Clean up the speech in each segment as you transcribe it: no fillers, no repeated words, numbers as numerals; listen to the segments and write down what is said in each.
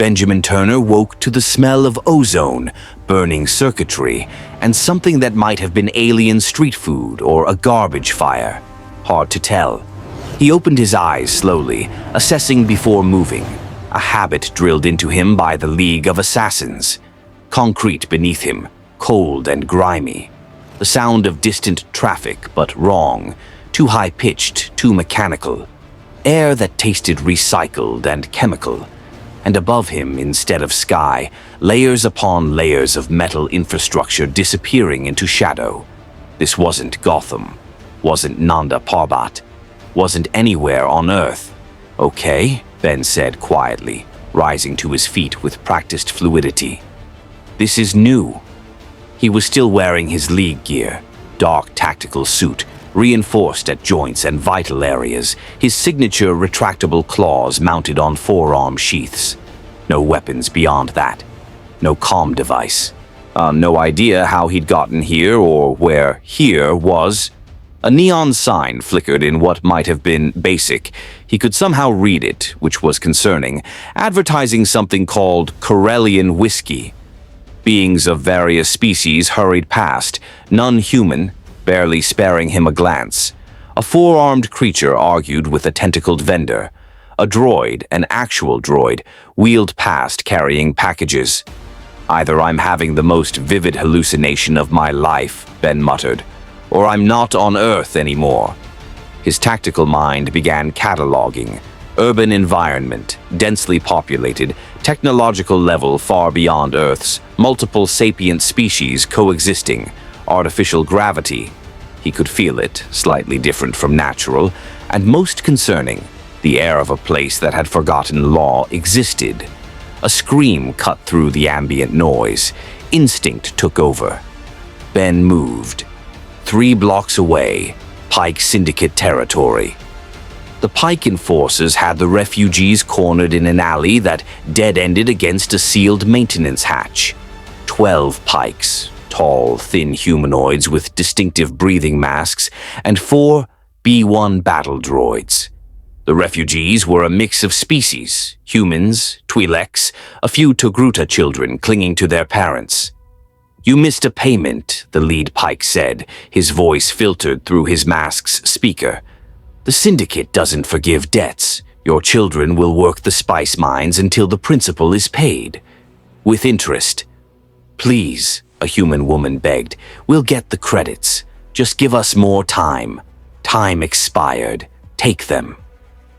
Benjamin Turner woke to the smell of ozone, burning circuitry, and something that might have been alien street food or a garbage fire. Hard to tell. He opened his eyes slowly, assessing before moving, a habit drilled into him by the League of Assassins. Concrete beneath him, cold and grimy. The sound of distant traffic, but wrong, too high-pitched, too mechanical. Air that tasted recycled and chemical. And above him, instead of sky, layers upon layers of metal infrastructure disappearing into shadow. This wasn't Gotham, wasn't Nanda Parbat, wasn't anywhere on Earth. Okay, Ben said quietly, rising to his feet with practiced fluidity. This is new. He was still wearing his League gear, dark tactical suit, reinforced at joints and vital areas, his signature retractable claws mounted on forearm sheaths. No weapons beyond that. No comm device. No idea how he'd gotten here or where here was. A neon sign flickered in what might have been basic. He could somehow read it, which was concerning, advertising something called Corellian whiskey. Beings of various species hurried past, none human, barely sparing him a glance. A four-armed creature argued with a tentacled vendor. A droid, an actual droid, wheeled past carrying packages. Either I'm having the most vivid hallucination of my life, Ben muttered, or I'm not on Earth anymore. His tactical mind began cataloging. Urban environment, densely populated, technological level far beyond Earth's, multiple sapient species coexisting, artificial gravity. He could feel it, slightly different from natural, and most concerning, the air of a place that had forgotten law existed. A scream cut through the ambient noise. Instinct took over. Ben moved. 3 blocks away, Pykes Syndicate territory. The Pike enforcers had the refugees cornered in an alley that dead-ended against a sealed maintenance hatch. 12 Pykes, tall, thin humanoids with distinctive breathing masks, and 4 B-1 battle droids. The refugees were a mix of species, humans, Twi'leks, a few Togruta children clinging to their parents. You missed a payment, the lead Pike said, his voice filtered through his mask's speaker. The Syndicate doesn't forgive debts. Your children will work the spice mines until the principal is paid. With interest. Please, a human woman begged, we'll get the credits. Just give us more time. Time expired. Take them.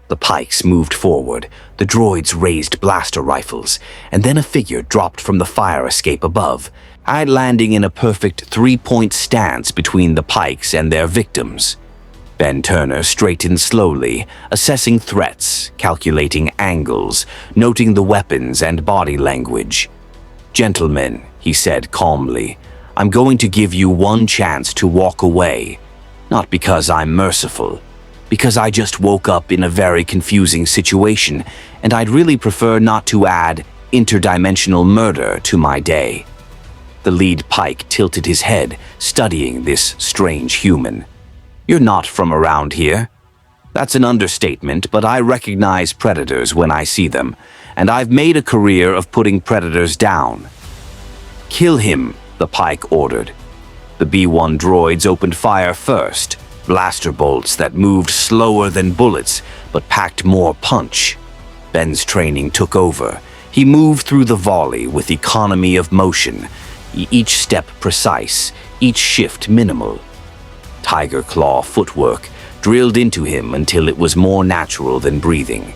The Pykes moved forward. The droids raised blaster rifles, and then a figure dropped from the fire escape above, landing in a perfect 3-point stance between the Pykes and their victims. Ben Turner straightened slowly, assessing threats, calculating angles, noting the weapons and body language. Gentlemen, he said calmly, I'm going to give you one chance to walk away. Not because I'm merciful, because I just woke up in a very confusing situation, and I'd really prefer not to add interdimensional murder to my day. The lead Pike tilted his head, studying this strange human. You're not from around here. That's an understatement, but I recognize predators when I see them, and I've made a career of putting predators down. Kill him, the Pike ordered. The B-1 droids opened fire first, blaster bolts that moved slower than bullets, but packed more punch. Ben's training took over. He moved through the volley with economy of motion, each step precise, each shift minimal. Tiger claw footwork drilled into him until it was more natural than breathing.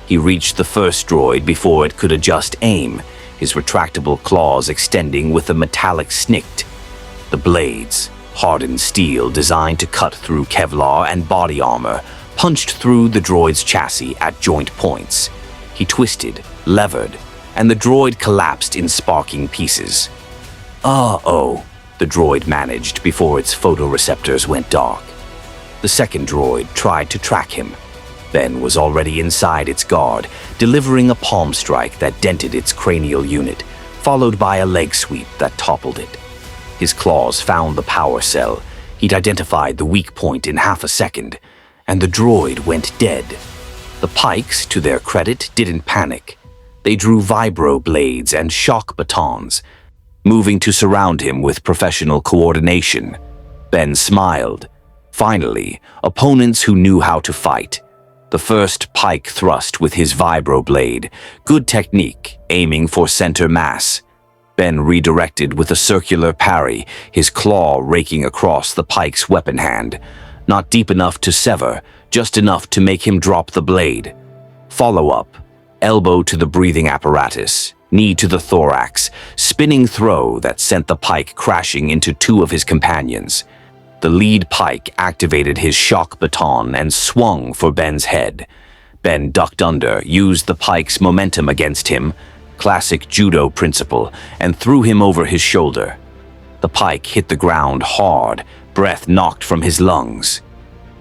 He reached the first droid before it could adjust aim, his retractable claws extending with a metallic snikt. The blades, hardened steel designed to cut through Kevlar and body armor, punched through the droid's chassis at joint points. He twisted, levered, and the droid collapsed in sparking pieces. Uh-oh, the droid managed before its photoreceptors went dark. The second droid tried to track him. Ben was already inside its guard, delivering a palm strike that dented its cranial unit, followed by a leg sweep that toppled it. His claws found the power cell. He'd identified the weak point in half a second, and the droid went dead. The Pykes, to their credit, didn't panic. They drew vibro blades and shock batons, moving to surround him with professional coordination. Ben smiled. Finally, opponents who knew how to fight. The first Pyke thrust with his vibroblade. Good technique, aiming for center mass. Ben redirected with a circular parry, his claw raking across the Pyke's weapon hand. Not deep enough to sever, just enough to make him drop the blade. Follow-up. Elbow to the breathing apparatus, knee to the thorax, spinning throw that sent the Pyke crashing into two of his companions. The lead Pyke activated his shock baton and swung for Ben's head. Ben ducked under, used the Pyke's momentum against him, classic judo principle, and threw him over his shoulder. The Pyke hit the ground hard, breath knocked from his lungs.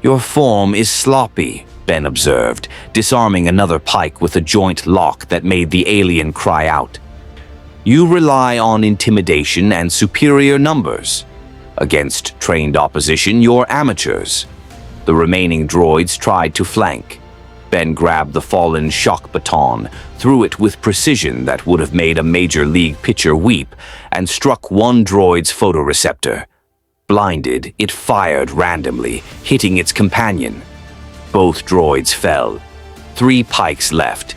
"Your form is sloppy," Ben observed, disarming another Pyke with a joint lock that made the alien cry out. "You rely on intimidation and superior numbers. Against trained opposition, you're amateurs." The remaining droids tried to flank. Ben grabbed the fallen shock baton, threw it with precision that would have made a major league pitcher weep, and struck one droid's photoreceptor. Blinded, it fired randomly, hitting its companion. Both droids fell. 3 Pykes left.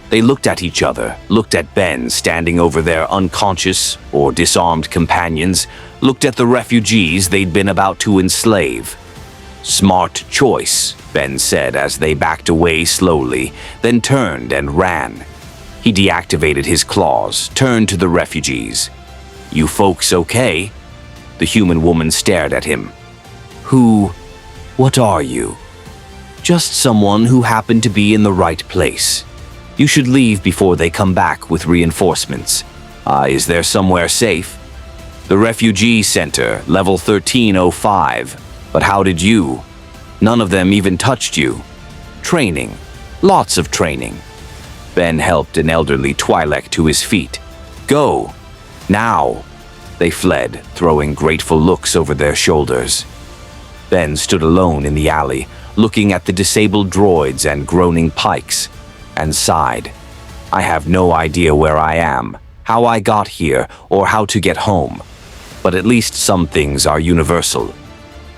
They looked at each other, looked at Ben standing over their unconscious or disarmed companions, looked at the refugees they'd been about to enslave. "Smart choice," Ben said as they backed away slowly, then turned and ran. He deactivated his claws, turned to the refugees. "You folks okay?" The human woman stared at him. What are you?" "Just someone who happened to be in the right place. You should leave before they come back with reinforcements." Is there somewhere safe?" "The refugee center, level 1305. But how did you? None of them even touched you." "Training. Lots of training." Ben helped an elderly Twi'lek to his feet. "Go. Now." They fled, throwing grateful looks over their shoulders. Ben stood alone in the alley, looking at the disabled droids and groaning Pykes, and sighed. "I have no idea where I am, how I got here, or how to get home. But at least some things are universal.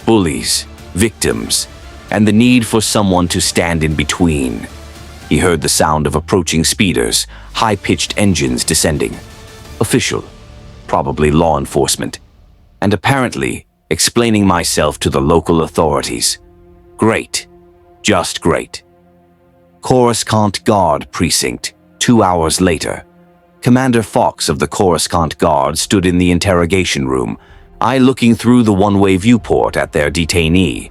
Bullies, victims, and the need for someone to stand in between." He heard the sound of approaching speeders, high-pitched engines descending. Official, probably law enforcement, and apparently explaining myself to the local authorities. Great. Just great. Coruscant Guard Precinct, 2 hours later. Commander Fox of the Coruscant Guard stood in the interrogation room, I looking through the one-way viewport at their detainee.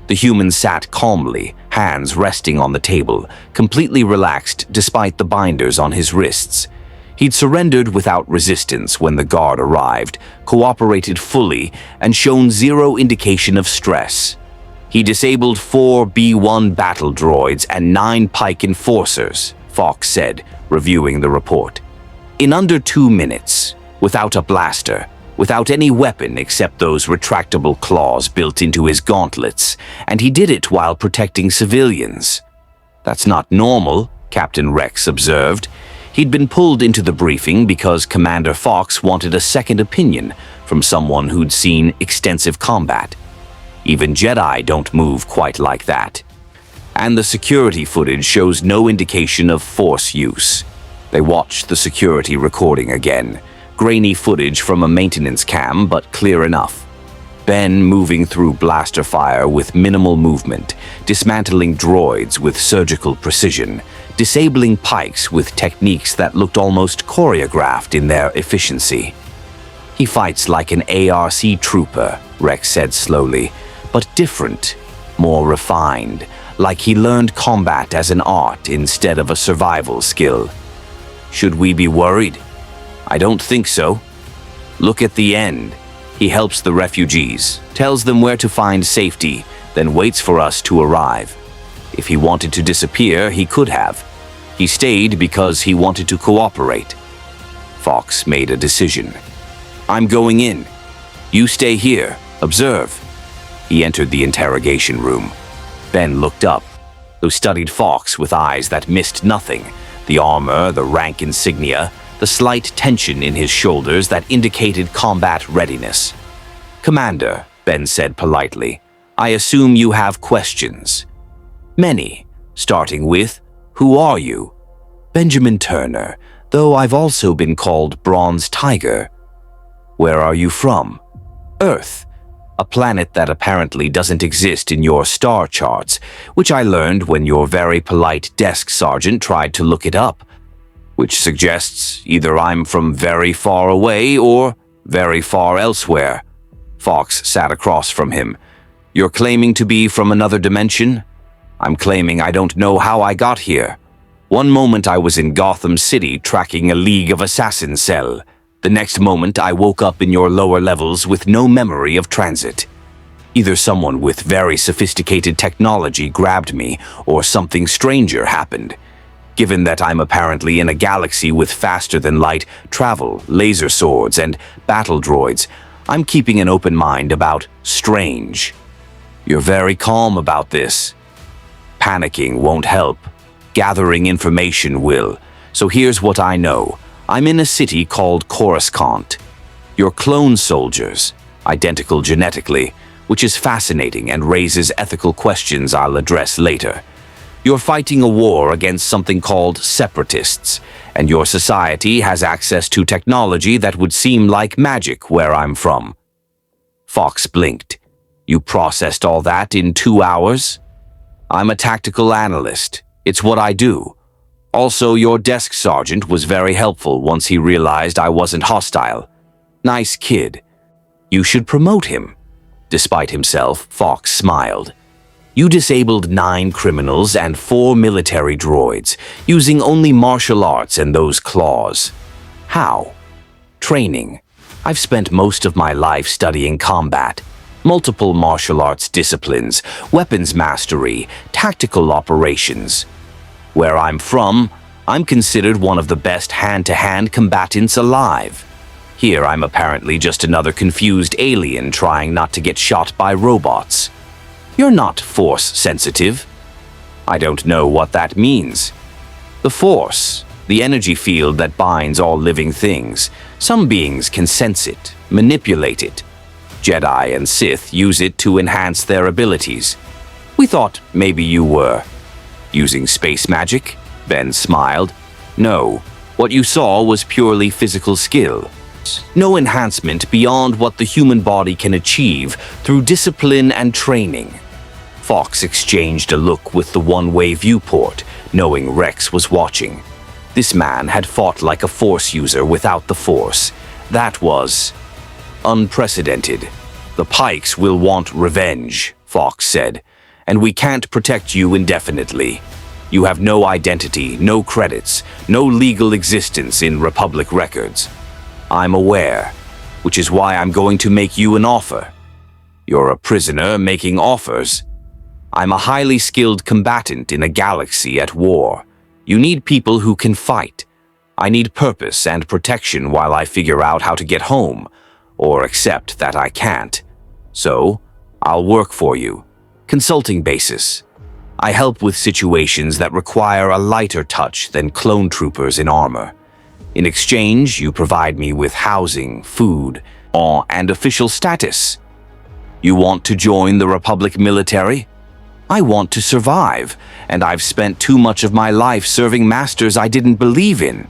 The human sat calmly, hands resting on the table, completely relaxed despite the binders on his wrists. He'd surrendered without resistance when the guard arrived, cooperated fully, and shown zero indication of stress. He disabled 4 B-1 battle droids and 9 Pyke enforcers, Fox said, reviewing the report. In under 2 minutes, without a blaster, without any weapon except those retractable claws built into his gauntlets, and he did it while protecting civilians. "That's not normal," Captain Rex observed. He'd been pulled into the briefing because Commander Fox wanted a second opinion from someone who'd seen extensive combat. Even Jedi don't move quite like that. And the security footage shows no indication of force use. They watched the security recording again. Grainy footage from a maintenance cam, but clear enough. Ben moving through blaster fire with minimal movement, dismantling droids with surgical precision, disabling Pykes with techniques that looked almost choreographed in their efficiency. "He fights like an ARC trooper," Rex said slowly, "but different, more refined, like he learned combat as an art instead of a survival skill." "Should we be worried?" "I don't think so. Look at the end. He helps the refugees, tells them where to find safety, then waits for us to arrive. If he wanted to disappear, he could have. He stayed because he wanted to cooperate." Fox made a decision. "I'm going in. You stay here. Observe." He entered the interrogation room. Ben looked up, who studied Fox with eyes that missed nothing, The armor, the rank insignia, the slight tension in his shoulders that indicated combat readiness. "Commander," Ben said politely, "I assume you have questions." "Many, starting with, who are you?" "Benjamin Turner, though I've also been called Bronze Tiger." "Where are you from?" "Earth, a planet that apparently doesn't exist in your star charts, which I learned when your very polite desk sergeant tried to look it up, which suggests either I'm from very far away or very far elsewhere." Fox sat across from him. "You're claiming to be from another dimension? I'm claiming I don't know how I got here. One moment I was in Gotham City tracking a League of Assassins cell. The next moment I woke up in your lower levels with no memory of transit. Either someone with very sophisticated technology grabbed me, or something stranger happened. Given that I'm apparently in a galaxy with faster-than-light travel, laser swords, and battle droids, I'm keeping an open mind about strange." "You're very calm about this." "Panicking won't help. Gathering information will. So here's what I know. I'm in a city called Coruscant. You're clone soldiers, identical genetically, which is fascinating and raises ethical questions I'll address later. You're fighting a war against something called separatists, and your society has access to technology that would seem like magic where I'm from." Fox blinked. "You processed all that in 2 hours?" "I'm a tactical analyst. It's what I do. Also, your desk sergeant was very helpful once he realized I wasn't hostile. Nice kid. You should promote him." Despite himself, Fox smiled. "You disabled 9 criminals and 4 military droids, using only martial arts and those claws. How?" "Training. I've spent most of my life studying combat. Multiple martial arts disciplines, weapons mastery, tactical operations. Where I'm from, I'm considered one of the best hand-to-hand combatants alive. Here I'm apparently just another confused alien trying not to get shot by robots. You're not force-sensitive." "I don't know what that means." "The Force, the energy field that binds all living things. Some beings can sense it, manipulate it. Jedi and Sith use it to enhance their abilities. We thought maybe you were." "Using space magic?" Ben smiled. "No, what you saw was purely physical skill. No enhancement beyond what the human body can achieve through discipline and training." Fox exchanged a look with the one-way viewport, knowing Rex was watching. This man had fought like a Force user without the Force. That was unprecedented. "The Pykes will want revenge," Fox said, "and we can't protect you indefinitely. You have no identity, no credits, no legal existence in Republic records. I'm aware, which is why I'm going to make you an offer." "You're a prisoner making offers." "I'm a highly skilled combatant in a galaxy at war. You need people who can fight. I need purpose and protection while I figure out how to get home, or accept that I can't. So, I'll work for you. Consulting basis. I help with situations that require a lighter touch than clone troopers in armor. In exchange, you provide me with housing, food, and official status. You want to join the Republic military? I want to survive, and I've spent too much of my life serving masters I didn't believe in.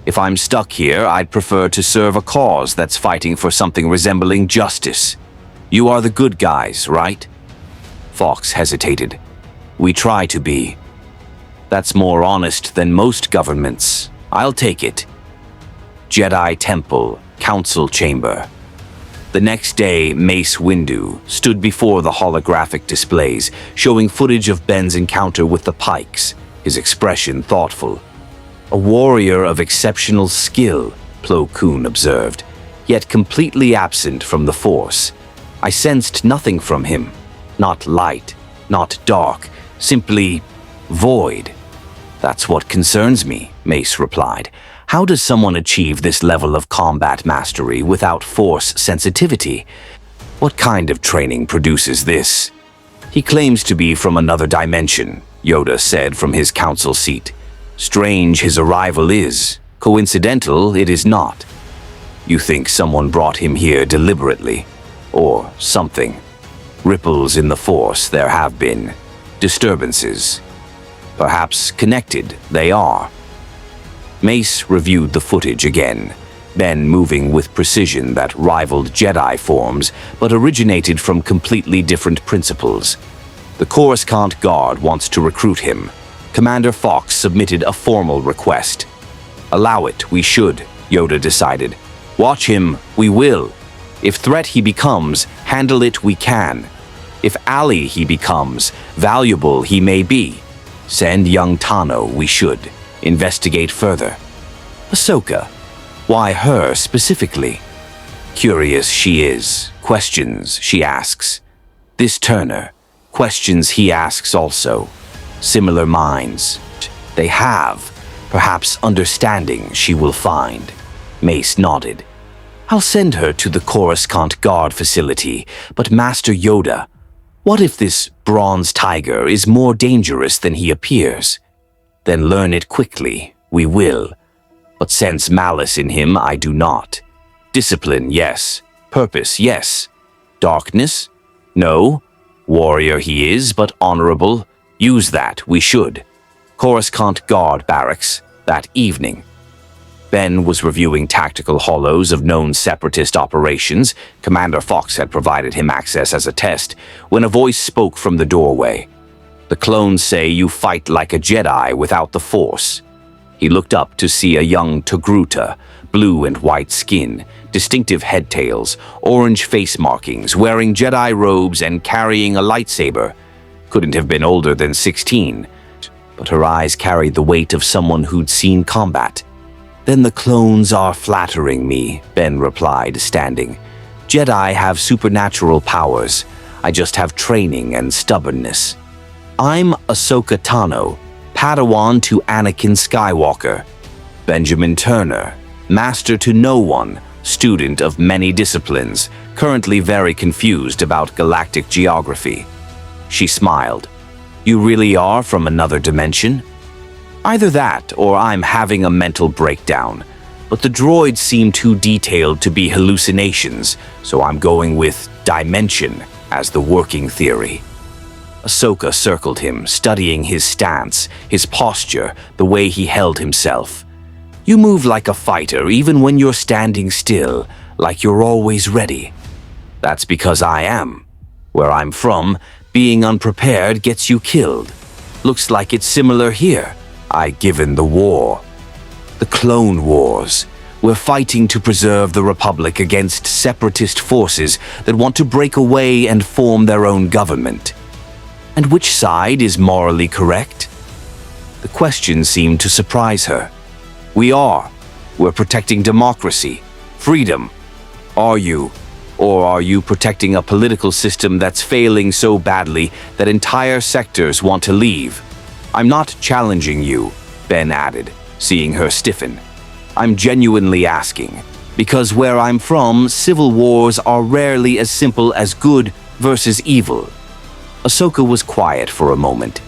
If I'm stuck here, I'd prefer to serve a cause that's fighting for something resembling justice. You are the good guys, right?" Fox hesitated. "We try to be. That's more honest than most governments. I'll take it." Jedi Temple, Council Chamber. The next day, Mace Windu stood before the holographic displays, showing footage of Ben's encounter with the Pykes, his expression thoughtful. "A warrior of exceptional skill," Plo Koon observed, "yet completely absent from the Force. I sensed nothing from him. Not light, not dark, simply void." "That's what concerns me," Mace replied. "How does someone achieve this level of combat mastery without Force sensitivity? What kind of training produces this?" "He claims to be from another dimension," Yoda said from his council seat. Strange his arrival is. Coincidental it is not. You think someone brought him here deliberately, or something. Ripples in the Force there have been. Disturbances. Perhaps connected they are. Mace reviewed the footage again, then moving with precision that rivaled Jedi forms, but originated from completely different principles. The Coruscant Guard wants to recruit him. Commander Fox submitted a formal request. Allow it, we should, Yoda decided. Watch him, we will. If threat he becomes, handle it we can. If ally he becomes, valuable he may be. Send young Tano, we should. Investigate further. Ahsoka. Why her specifically? Curious she is. Questions she asks. This Turner. Questions he asks also. Similar minds. They have. Perhaps understanding she will find. Mace nodded. I'll send her to the Coruscant Guard facility, but Master Yoda, what if this bronze tiger is more dangerous than he appears? Then learn it quickly, we will. But sense malice in him I do not. Discipline, yes. Purpose, yes. Darkness? No. Warrior he is, but honorable. Use that, we should. Coruscant Guard barracks, that evening. Ben was reviewing tactical holos of known separatist operations. Commander Fox had provided him access as a test, when a voice spoke from the doorway. The clones say you fight like a Jedi without the Force. He looked up to see a young Togruta, blue and white skin, distinctive head tails, orange face markings, wearing Jedi robes and carrying a lightsaber. Couldn't have been older than 16, but her eyes carried the weight of someone who'd seen combat. Then the clones are flattering me, Ben replied, standing. Jedi have supernatural powers. I just have training and stubbornness. I'm Ahsoka Tano, Padawan to Anakin Skywalker. Benjamin Turner, master to no one, student of many disciplines, currently very confused about galactic geography. She smiled. You really are from another dimension? Either that, or I'm having a mental breakdown. But the droids seem too detailed to be hallucinations, so I'm going with dimension as the working theory. Ahsoka circled him, studying his stance, his posture, the way he held himself. You move like a fighter even when you're standing still, like you're always ready. That's because I am. Where I'm from, being unprepared gets you killed. Looks like it's similar here. Given the war. The Clone Wars. We're fighting to preserve the Republic against separatist forces that want to break away and form their own government. And which side is morally correct? The question seemed to surprise her. We are. We're protecting democracy, freedom. Are you? Or are you protecting a political system that's failing so badly that entire sectors want to leave? I'm not challenging you, Ben added, seeing her stiffen. I'm genuinely asking, because where I'm from, civil wars are rarely as simple as good versus evil. Ahsoka was quiet for a moment.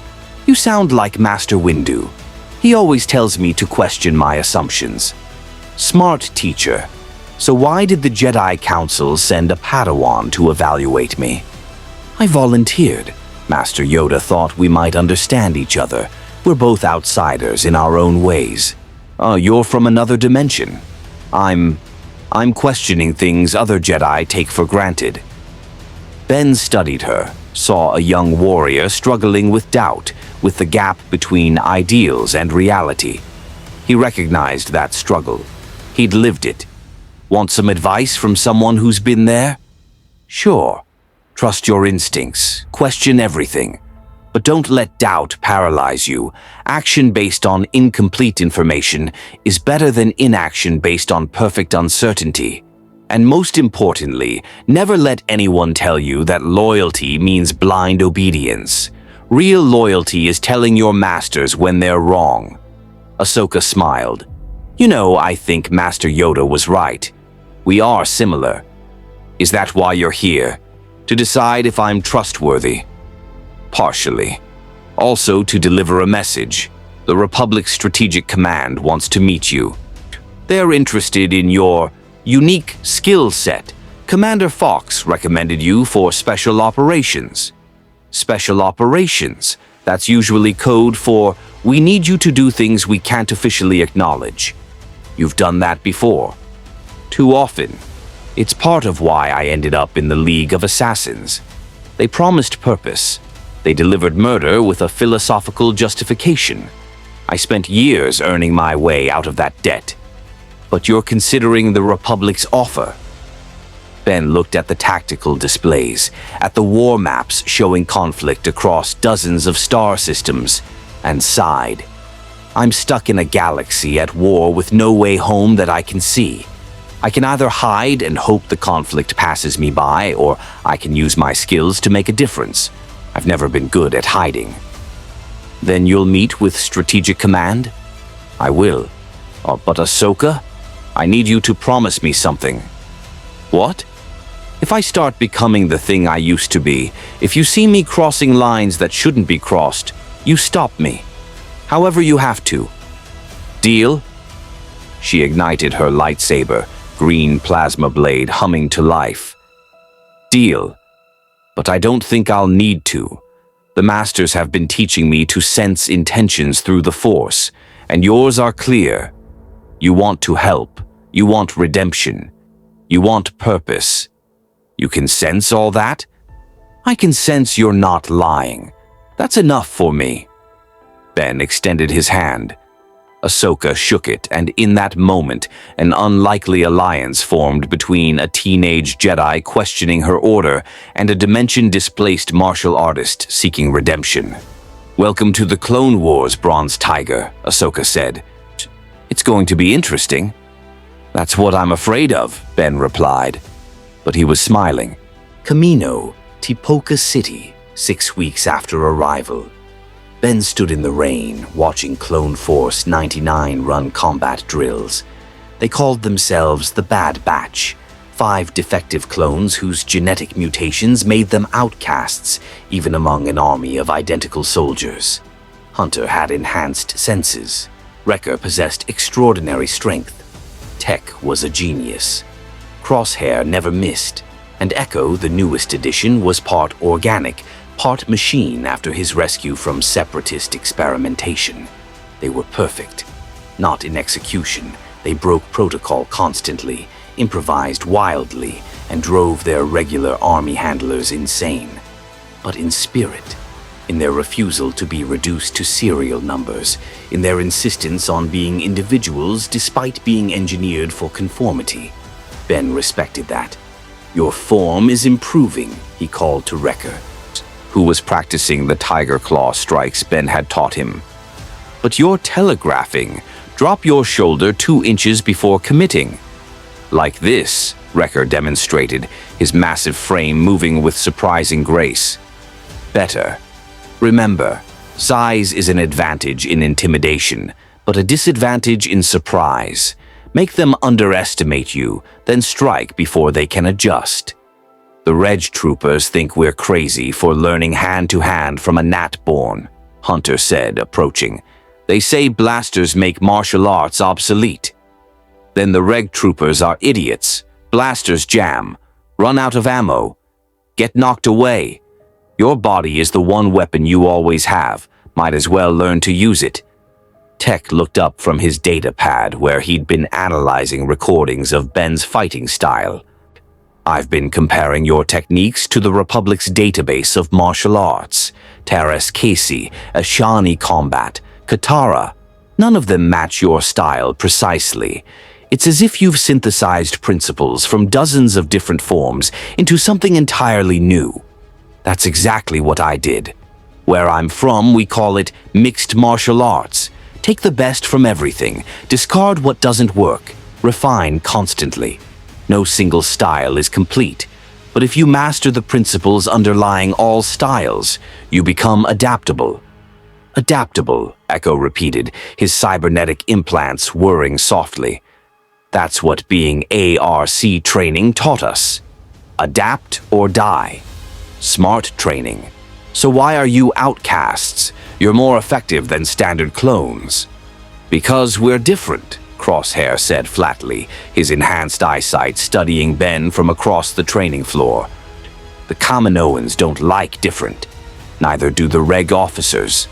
You sound like Master Windu. He always tells me to question my assumptions. Smart teacher. So why did the Jedi Council send a Padawan to evaluate me? I volunteered. Master Yoda thought we might understand each other. We're both outsiders in our own ways. You're from another dimension. I'm questioning things other Jedi take for granted. Ben studied her, saw a young warrior struggling with doubt, with the gap between ideals and reality. He recognized that struggle. He'd lived it. Want some advice from someone who's been there? Sure. Trust your instincts, question everything. But don't let doubt paralyze you. Action based on incomplete information is better than inaction based on perfect uncertainty. And most importantly, never let anyone tell you that loyalty means blind obedience. Real loyalty is telling your masters when they're wrong. Ahsoka smiled. You know, I think Master Yoda was right. We are similar. Is that why you're here? To decide if I'm trustworthy? Partially. Also to deliver a message. The Republic's Strategic Command wants to meet you. They're interested in your unique skill set. Commander Fox recommended you for special operations. Special operations, that's usually code for we need you to do things we can't officially acknowledge. You've done that before. Too often. It's part of why I ended up in the League of Assassins. They promised purpose. They delivered murder with a philosophical justification. I spent years earning my way out of that debt. But you're considering the Republic's offer. Ben looked at the tactical displays, at the war maps showing conflict across dozens of star systems, and sighed. I'm stuck in a galaxy at war with no way home that I can see. I can either hide and hope the conflict passes me by, or I can use my skills to make a difference. I've never been good at hiding. Then you'll meet with Strategic Command? I will. But Ahsoka? I need you to promise me something. What? If I start becoming the thing I used to be, if you see me crossing lines that shouldn't be crossed, you stop me. However you have to. Deal? She ignited her lightsaber, green plasma blade humming to life. Deal. But I don't think I'll need to. The Masters have been teaching me to sense intentions through the Force, and yours are clear. You want to help. You want redemption. You want purpose. You can sense all that? I can sense you're not lying. That's enough for me. Ben extended his hand. Ahsoka shook it, and in that moment, an unlikely alliance formed between a teenage Jedi questioning her order and a dimension-displaced martial artist seeking redemption. Welcome to the Clone Wars, Bronze Tiger, Ahsoka said. It's going to be interesting. That's what I'm afraid of, Ben replied. But he was smiling. Camino, Tipoca City, 6 weeks after arrival. Ben stood in the rain, watching Clone Force 99 run combat drills. They called themselves the Bad Batch, 5 defective clones whose genetic mutations made them outcasts, even among an army of identical soldiers. Hunter had enhanced senses. Wrecker possessed extraordinary strength. Tech was a genius. Crosshair never missed, and Echo, the newest addition, was part organic, part machine after his rescue from separatist experimentation. They were perfect. Not in execution, they broke protocol constantly, improvised wildly, and drove their regular army handlers insane. But in spirit, in their refusal to be reduced to serial numbers, in their insistence on being individuals despite being engineered for conformity. Ben respected that. Your form is improving, he called to Wrecker, who was practicing the tiger claw strikes Ben had taught him. But you're telegraphing. Drop your shoulder 2 inches before committing. Like this, Wrecker demonstrated, his massive frame moving with surprising grace. Better. Remember, size is an advantage in intimidation, but a disadvantage in surprise. Make them underestimate you, then strike before they can adjust. The Reg troopers think we're crazy for learning hand-to-hand from a Nat-born, Hunter said, approaching. They say blasters make martial arts obsolete. Then the Reg troopers are idiots. Blasters jam, run out of ammo, get knocked away. Your body is the one weapon you always have. Might as well learn to use it. Tech looked up from his data pad where he'd been analyzing recordings of Ben's fighting style. I've been comparing your techniques to the Republic's database of martial arts. Taras Casey, Ashani Combat, Katara. None of them match your style precisely. It's as if you've synthesized principles from dozens of different forms into something entirely new. That's exactly what I did. Where I'm from, we call it mixed martial arts. Take the best from everything, discard what doesn't work, refine constantly. No single style is complete, but if you master the principles underlying all styles, you become adaptable. Adaptable, Echo repeated, his cybernetic implants whirring softly. That's what being ARC training taught us. Adapt or die. Smart training. So why are you outcasts? You're more effective than standard clones. Because we're different, Crosshair said flatly, his enhanced eyesight studying Ben from across the training floor. The Kaminoans don't like different. Neither do the Reg officers.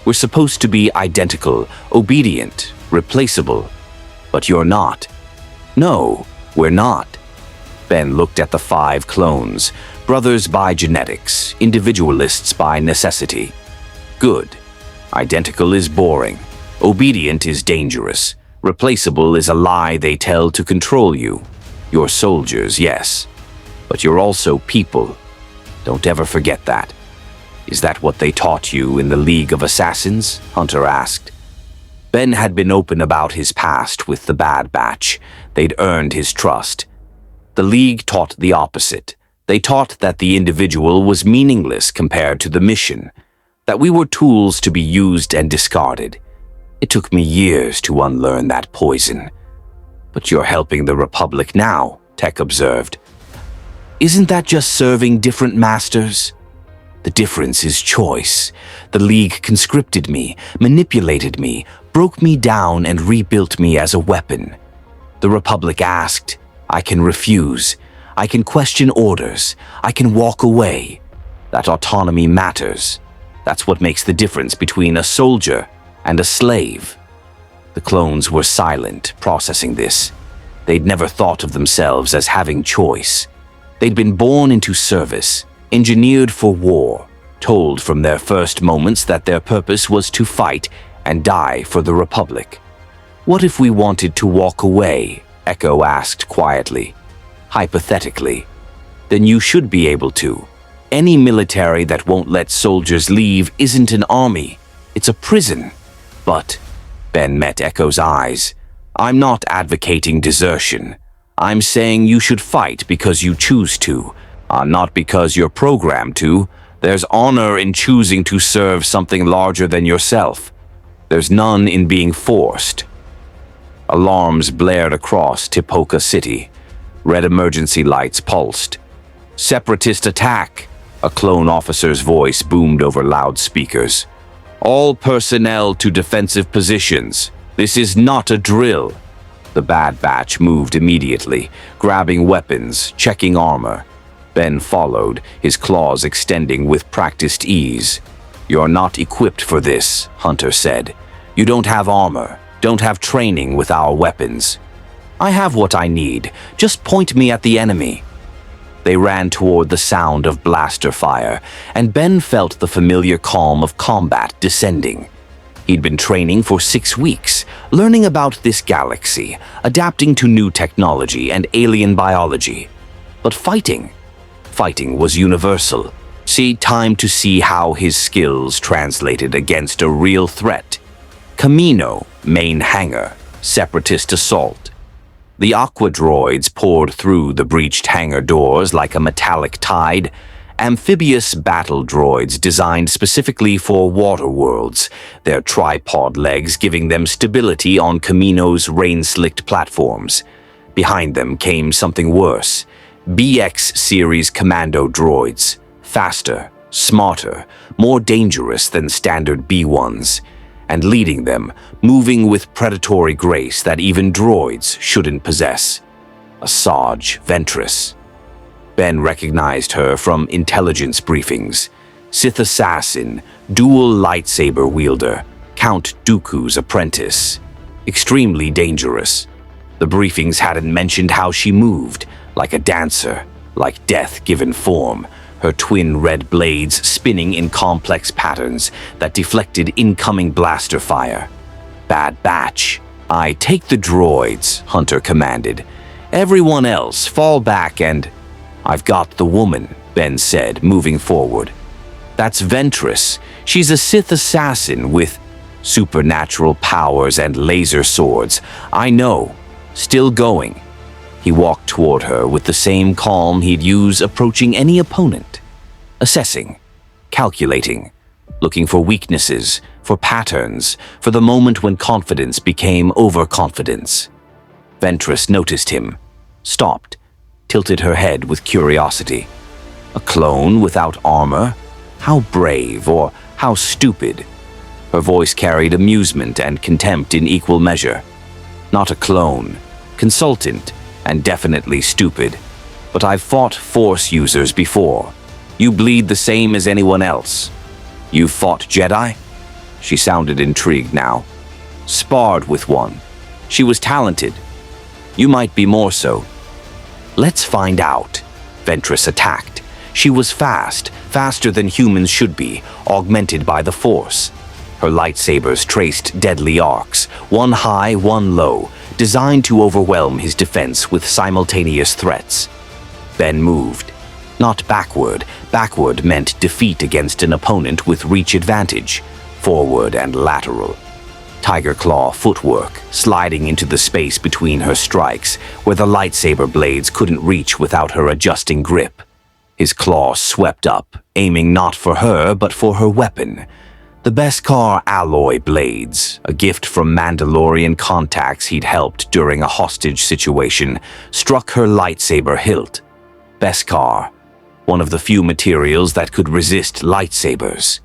We're supposed to be identical, obedient, replaceable. But you're not. No, we're not. Ben looked at the 5 clones, brothers by genetics, individualists by necessity. Good. Identical is boring. Obedient is dangerous. Replaceable is a lie they tell to control you. You're soldiers, yes. But you're also people. Don't ever forget that. Is that what they taught you in the League of Assassins? Hunter asked. Ben had been open about his past with the Bad Batch. They'd earned his trust. The League taught the opposite. They taught that the individual was meaningless compared to the mission, that we were tools to be used and discarded. It took me years to unlearn that poison. But you're helping the Republic now, Tech observed. Isn't that just serving different masters? The difference is choice. The League conscripted me, manipulated me, broke me down and rebuilt me as a weapon. The Republic asked, I can refuse. I can question orders. I can walk away. That autonomy matters. That's what makes the difference between a soldier and a slave. The clones were silent, processing this. They'd never thought of themselves as having choice. They'd been born into service, engineered for war, told from their first moments that their purpose was to fight and die for the Republic. What if we wanted to walk away? Echo asked quietly. Hypothetically. Then you should be able to. Any military that won't let soldiers leave isn't an army. It's a prison. But, Ben met Echo's eyes, I'm not advocating desertion. I'm saying you should fight because you choose to, not because you're programmed to. There's honor in choosing to serve something larger than yourself. There's none in being forced. Alarms blared across Tipoca City. Red emergency lights pulsed. Separatist attack! A clone officer's voice boomed over loudspeakers. All personnel to defensive positions. This is not a drill. The Bad Batch moved immediately, grabbing weapons, checking armor. Ben followed, his claws extending with practiced ease. You're not equipped for this, Hunter said. You don't have armor, don't have training with our weapons. I have what I need. Just point me at the enemy. They ran toward the sound of blaster fire, and Ben felt the familiar calm of combat descending. He'd been training for 6 weeks, learning about this galaxy, adapting to new technology and alien biology. But fighting was universal. Time to see how his skills translated against a real threat. Kamino, main hangar, separatist assault. The aqua droids poured through the breached hangar doors like a metallic tide. Amphibious battle droids designed specifically for water worlds, their tripod legs giving them stability on Kamino's rain-slicked platforms. Behind them came something worse. BX series commando droids. Faster, smarter, more dangerous than standard B1s. And leading them, moving with predatory grace that even droids shouldn't possess. Asajj Ventress. Ben recognized her from intelligence briefings. Sith assassin, dual lightsaber wielder, Count Dooku's apprentice. Extremely dangerous. The briefings hadn't mentioned how she moved, like a dancer, like death given form, her twin red blades spinning in complex patterns that deflected incoming blaster fire. Bad Batch. I take the droids, Hunter commanded. Everyone else, fall back and... I've got the woman, Ben said, moving forward. That's Ventress. She's a Sith assassin with supernatural powers and laser swords. I know. Still going. He walked toward her with the same calm he'd use approaching any opponent. Assessing, calculating, looking for weaknesses, for patterns, for the moment when confidence became overconfidence. Ventress noticed him, stopped, tilted her head with curiosity. A clone without armor? How brave or how stupid? Her voice carried amusement and contempt in equal measure. Not a clone, consultant, and definitely stupid. But I've fought Force users before. You bleed the same as anyone else. You've fought Jedi? She sounded intrigued now. Sparred with one. She was talented. You might be more so. Let's find out. Ventress attacked. She was fast, faster than humans should be, augmented by the Force. Her lightsabers traced deadly arcs, one high, one low, designed to overwhelm his defense with simultaneous threats. Ben moved. Not backward. Backward meant defeat against an opponent with reach advantage. Forward and lateral. Tiger claw footwork, sliding into the space between her strikes, where the lightsaber blades couldn't reach without her adjusting grip. His claw swept up, aiming not for her but for her weapon. The Beskar alloy blades, a gift from Mandalorian contacts he'd helped during a hostage situation, struck her lightsaber hilt. Beskar, one of the few materials that could resist lightsabers.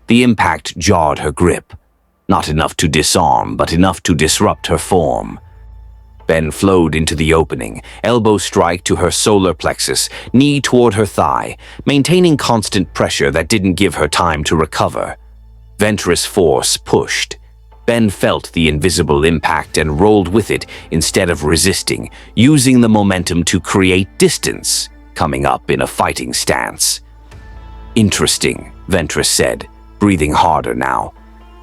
The impact jarred her grip. Not enough to disarm, but enough to disrupt her form. Ben flowed into the opening, elbow strike to her solar plexus, knee toward her thigh, maintaining constant pressure that didn't give her time to recover. Ventress force pushed. Ben felt the invisible impact and rolled with it instead of resisting, using the momentum to create distance, coming up in a fighting stance. Interesting, Ventress said, breathing harder now.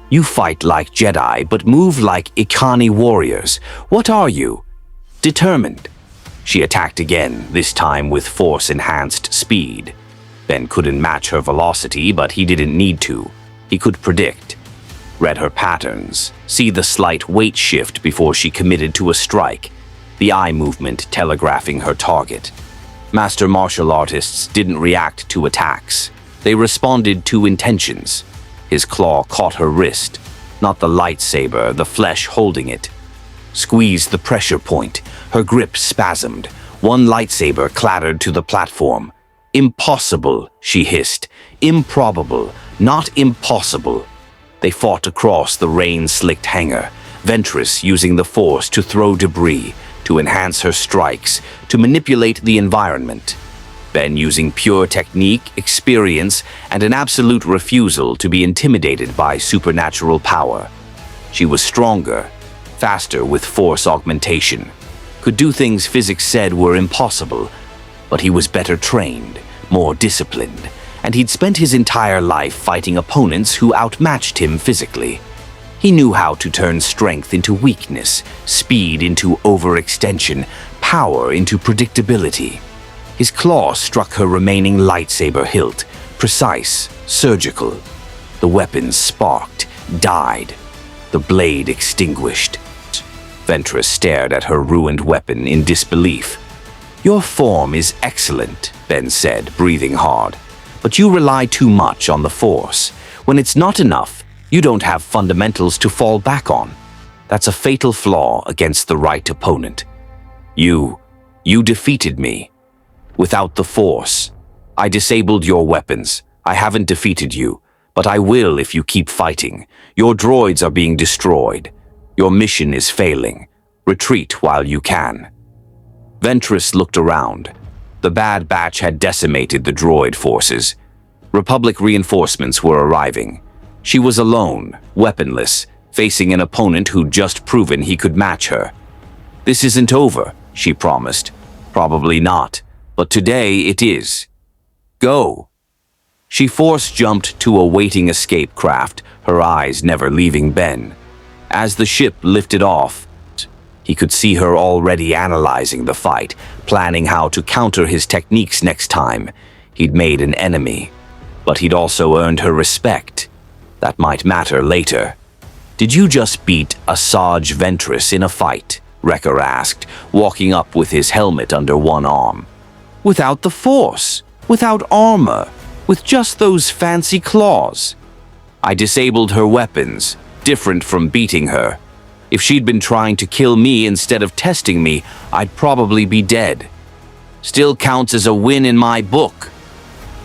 You fight like Jedi, but move like Ikani warriors. What are you? Determined. She attacked again, this time with force-enhanced speed. Ben couldn't match her velocity, but he didn't need to. He could predict. Read her patterns, see the slight weight shift before she committed to a strike, the eye movement telegraphing her target. Master martial artists didn't react to attacks. They responded to intentions. His claw caught her wrist, not the lightsaber, the flesh holding it. Squeezed the pressure point. Her grip spasmed. One lightsaber clattered to the platform. Impossible, she hissed. Improbable, not impossible. They fought across the rain-slicked hangar, Ventress using the Force to throw debris, to enhance her strikes, to manipulate the environment. Ben using pure technique, experience, and an absolute refusal to be intimidated by supernatural power. She was stronger, faster with Force augmentation, could do things physics said were impossible, but he was better trained, more disciplined, and he'd spent his entire life fighting opponents who outmatched him physically. He knew how to turn strength into weakness, speed into overextension, power into predictability. His claw struck her remaining lightsaber hilt, precise, surgical. The weapon sparked, died. The blade extinguished. Ventress stared at her ruined weapon in disbelief. Your form is excellent, Ben said, breathing hard. But you rely too much on the Force. When it's not enough, you don't have fundamentals to fall back on. That's a fatal flaw against the right opponent. You defeated me. Without the Force, I disabled your weapons. I haven't defeated you, but I will if you keep fighting. Your droids are being destroyed. Your mission is failing. Retreat while you can. Ventress looked around. The Bad Batch had decimated the droid forces. Republic reinforcements were arriving. She was alone, weaponless, facing an opponent who'd just proven he could match her. This isn't over, she promised. Probably not, but today it is. Go. She force-jumped to a waiting escape craft, her eyes never leaving Ben. As the ship lifted off, he could see her already analyzing the fight, planning how to counter his techniques next time. He'd made an enemy, but he'd also earned her respect. That might matter later. Did you just beat Asajj Ventress in a fight? Wrecker asked, walking up with his helmet under one arm. Without the Force, without armor, with just those fancy claws. I disabled her weapons, different from beating her. If she'd been trying to kill me instead of testing me, I'd probably be dead. Still counts as a win in my book.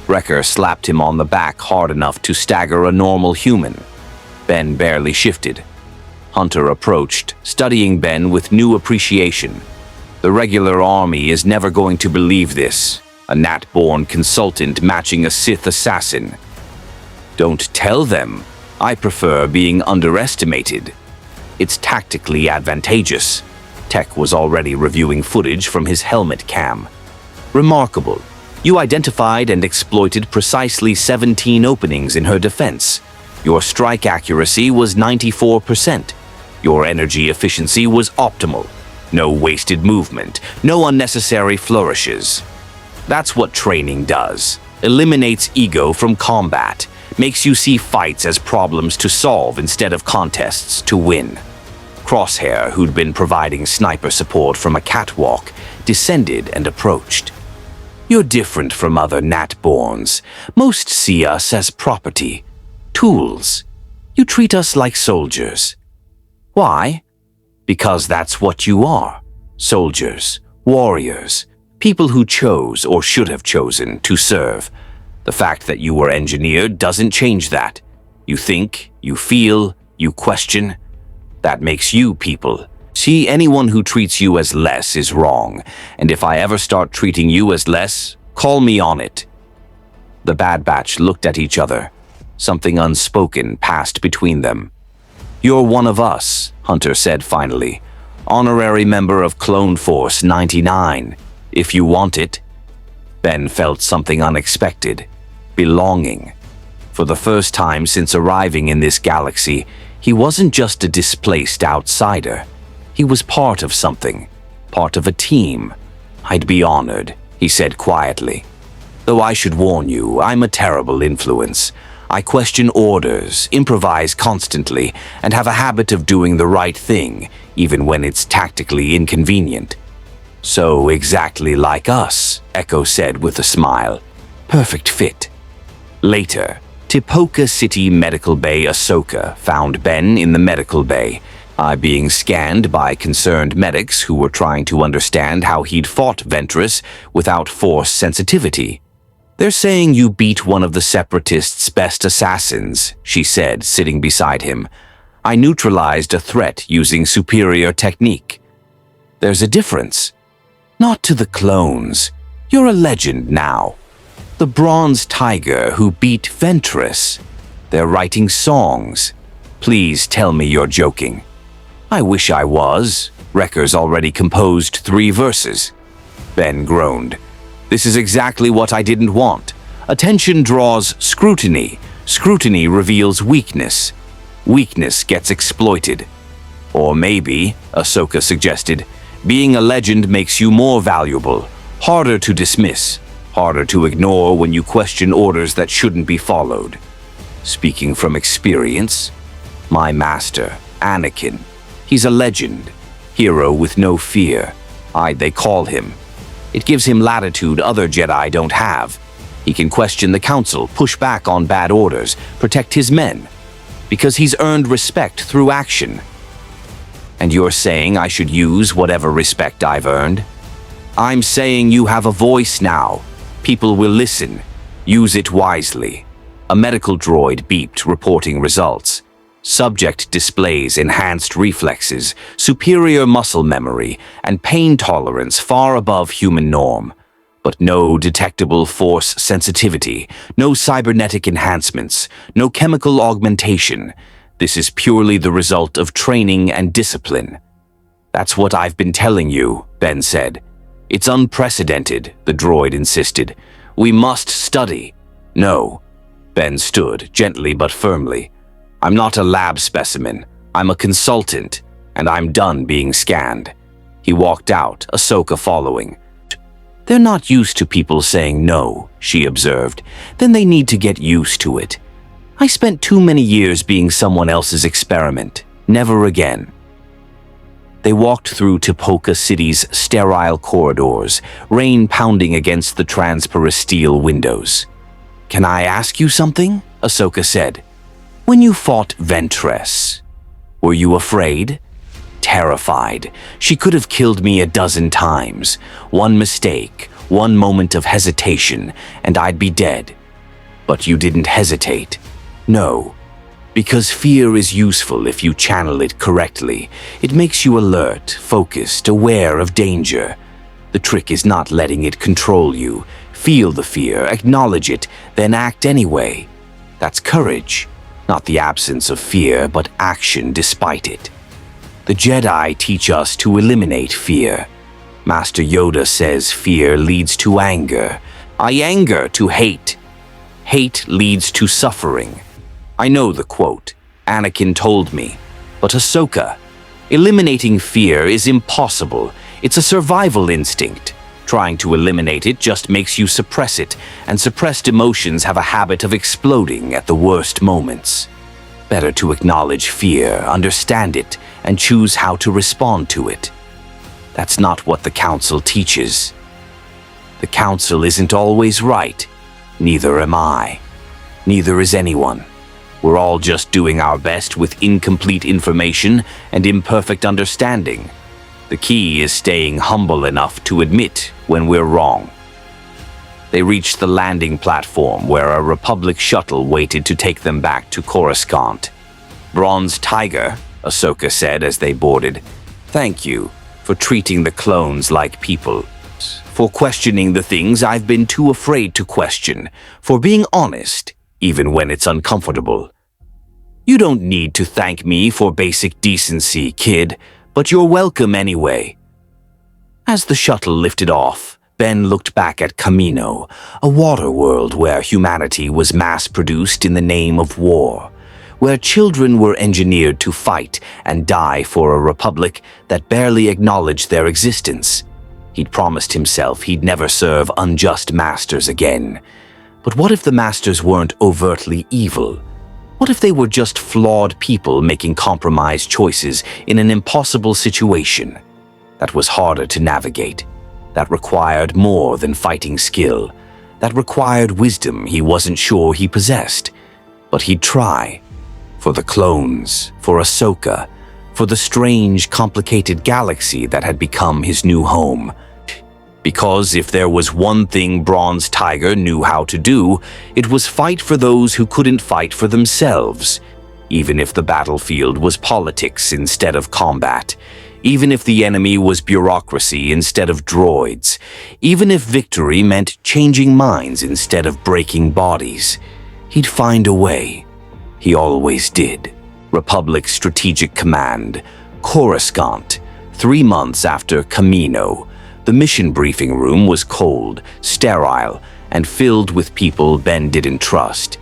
Wrecker slapped him on the back hard enough to stagger a normal human. Ben barely shifted. Hunter approached, studying Ben with new appreciation. The regular army is never going to believe this. A Nat-born consultant matching a Sith assassin. Don't tell them. I prefer being underestimated. It's tactically advantageous. Tech was already reviewing footage from his helmet cam. Remarkable. You identified and exploited precisely 17 openings in her defense. Your strike accuracy was 94%. Your energy efficiency was optimal. No wasted movement, no unnecessary flourishes. That's what training does. Eliminates ego from combat. Makes you see fights as problems to solve instead of contests to win. Crosshair, who'd been providing sniper support from a catwalk, descended and approached. You're different from other Nat-borns. Most see us as property. Tools. You treat us like soldiers. Why? Because that's what you are. Soldiers, warriors, people who chose or should have chosen to serve. The fact that you were engineered doesn't change that. You think, you feel, you question. That makes you people. See, anyone who treats you as less is wrong, and if I ever start treating you as less, call me on it. The Bad Batch looked at each other. Something unspoken passed between them. You're one of us, Hunter said finally. Honorary member of Clone Force 99, if you want it. Ben felt something unexpected. Belonging. For the first time since arriving in this galaxy, he wasn't just a displaced outsider. He was part of something, part of a team. I'd be honored, he said quietly. Though I should warn you, I'm a terrible influence. I question orders, improvise constantly, and have a habit of doing the right thing, even when it's tactically inconvenient. So exactly like us, Echo said with a smile. Perfect fit. Later, Tipoca City Medical Bay Ahsoka found Ben in the medical bay, being scanned by concerned medics who were trying to understand how he'd fought Ventress without Force sensitivity. They're saying you beat one of the Separatists' best assassins, she said, sitting beside him. I neutralized a threat using superior technique. There's a difference. Not to the clones. You're a legend now. The Bronze Tiger who beat Ventress. They're writing songs. Please tell me you're joking. I wish I was. Wrecker's already composed 3 verses. Ben groaned. This is exactly what I didn't want. Attention draws scrutiny. Scrutiny reveals weakness. Weakness gets exploited. Or maybe, Ahsoka suggested, being a legend makes you more valuable, harder to dismiss, harder to ignore when you question orders that shouldn't be followed. Speaking from experience, my master, Anakin, he's a legend, hero with no fear. They call him. It gives him latitude other Jedi don't have. He can question the Council, push back on bad orders, protect his men, because he's earned respect through action. And you're saying I should use whatever respect I've earned? I'm saying you have a voice now. People will listen. Use it wisely. A medical droid beeped, reporting results. Subject displays enhanced reflexes, superior muscle memory, and pain tolerance far above human norm. But no detectable Force sensitivity, no cybernetic enhancements, no chemical augmentation. This is purely the result of training and discipline. That's what I've been telling you, Ben said. It's unprecedented, the droid insisted. We must study. No. Ben stood, gently but firmly. I'm not a lab specimen. I'm a consultant, and I'm done being scanned. He walked out, Ahsoka following. They're not used to people saying no, she observed. Then they need to get used to it. I spent too many years being someone else's experiment. Never again. They walked through Tipoca City's sterile corridors, rain pounding against the transparisteel windows. Can I ask you something? Ahsoka said. When you fought Ventress, were you afraid? Terrified. She could have killed me 12 times. One mistake, one moment of hesitation, and I'd be dead. But you didn't hesitate. No. Because fear is useful if you channel it correctly. It makes you alert, focused, aware of danger. The trick is not letting it control you. Feel the fear, acknowledge it, then act anyway. That's courage, not the absence of fear, but action despite it. The Jedi teach us to eliminate fear. Master Yoda says fear leads to anger. Anger to hate. Hate leads to suffering. I know the quote. Anakin told me. But Ahsoka, eliminating fear is impossible. It's a survival instinct. Trying to eliminate it just makes you suppress it, and suppressed emotions have a habit of exploding at the worst moments. Better to acknowledge fear, understand it, and choose how to respond to it. That's not what the Council teaches. The Council isn't always right. Neither am I. Neither is anyone. We're all just doing our best with incomplete information and imperfect understanding. The key is staying humble enough to admit when we're wrong. They reached the landing platform where a Republic shuttle waited to take them back to Coruscant. "Bronze Tiger," Ahsoka said as they boarded. "Thank you for treating the clones like people. For questioning the things I've been too afraid to question. For being honest, even when it's uncomfortable. You don't need to thank me for basic decency, kid, but you're welcome anyway." As the shuttle lifted off, Ben looked back at Kamino, a water world where humanity was mass-produced in the name of war, where children were engineered to fight and die for a republic that barely acknowledged their existence. He'd promised himself he'd never serve unjust masters again. But what if the masters weren't overtly evil? What if they were just flawed people making compromised choices in an impossible situation? That was harder to navigate. That required more than fighting skill. That required wisdom he wasn't sure he possessed. But he'd try. For the clones, for Ahsoka, for the strange, complicated galaxy that had become his new home. Because if there was one thing Bronze Tiger knew how to do, it was fight for those who couldn't fight for themselves. Even if the battlefield was politics instead of combat. Even if the enemy was bureaucracy instead of droids. Even if victory meant changing minds instead of breaking bodies. He'd find a way. He always did. Republic Strategic Command, Coruscant, 3 months after Kamino. The mission briefing room was cold, sterile, and filled with people Ben didn't trust.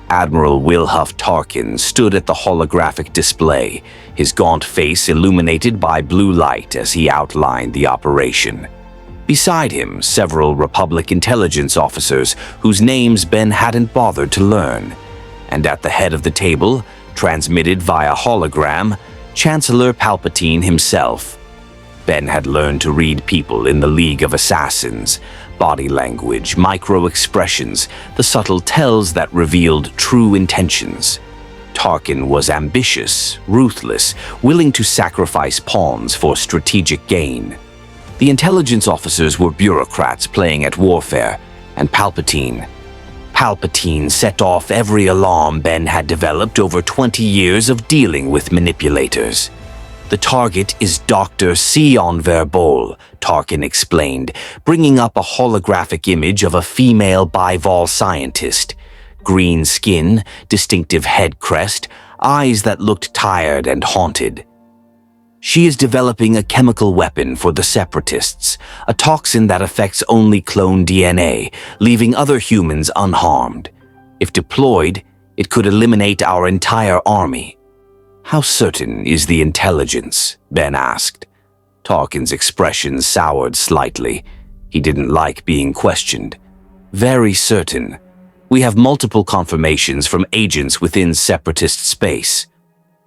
Admiral Wilhuff Tarkin stood at the holographic display, his gaunt face illuminated by blue light as he outlined the operation. Beside him, several Republic intelligence officers whose names Ben hadn't bothered to learn. And at the head of the table, transmitted via hologram, Chancellor Palpatine himself. Ben had learned to read people in the League of Assassins, body language, micro-expressions, the subtle tells that revealed true intentions. Tarkin was ambitious, ruthless, willing to sacrifice pawns for strategic gain. The intelligence officers were bureaucrats playing at warfare, and Palpatine set off every alarm Ben had developed over 20 years of dealing with manipulators. "The target is Dr. Sion Verbol," Tarkin explained, bringing up a holographic image of a female Bivol scientist. Green skin, distinctive head crest, eyes that looked tired and haunted. "She is developing a chemical weapon for the Separatists, a toxin that affects only clone DNA, leaving other humans unharmed. If deployed, it could eliminate our entire army." "How certain is the intelligence?" Ben asked. Tarkin's expression soured slightly. He didn't like being questioned. "Very certain. We have multiple confirmations from agents within Separatist space."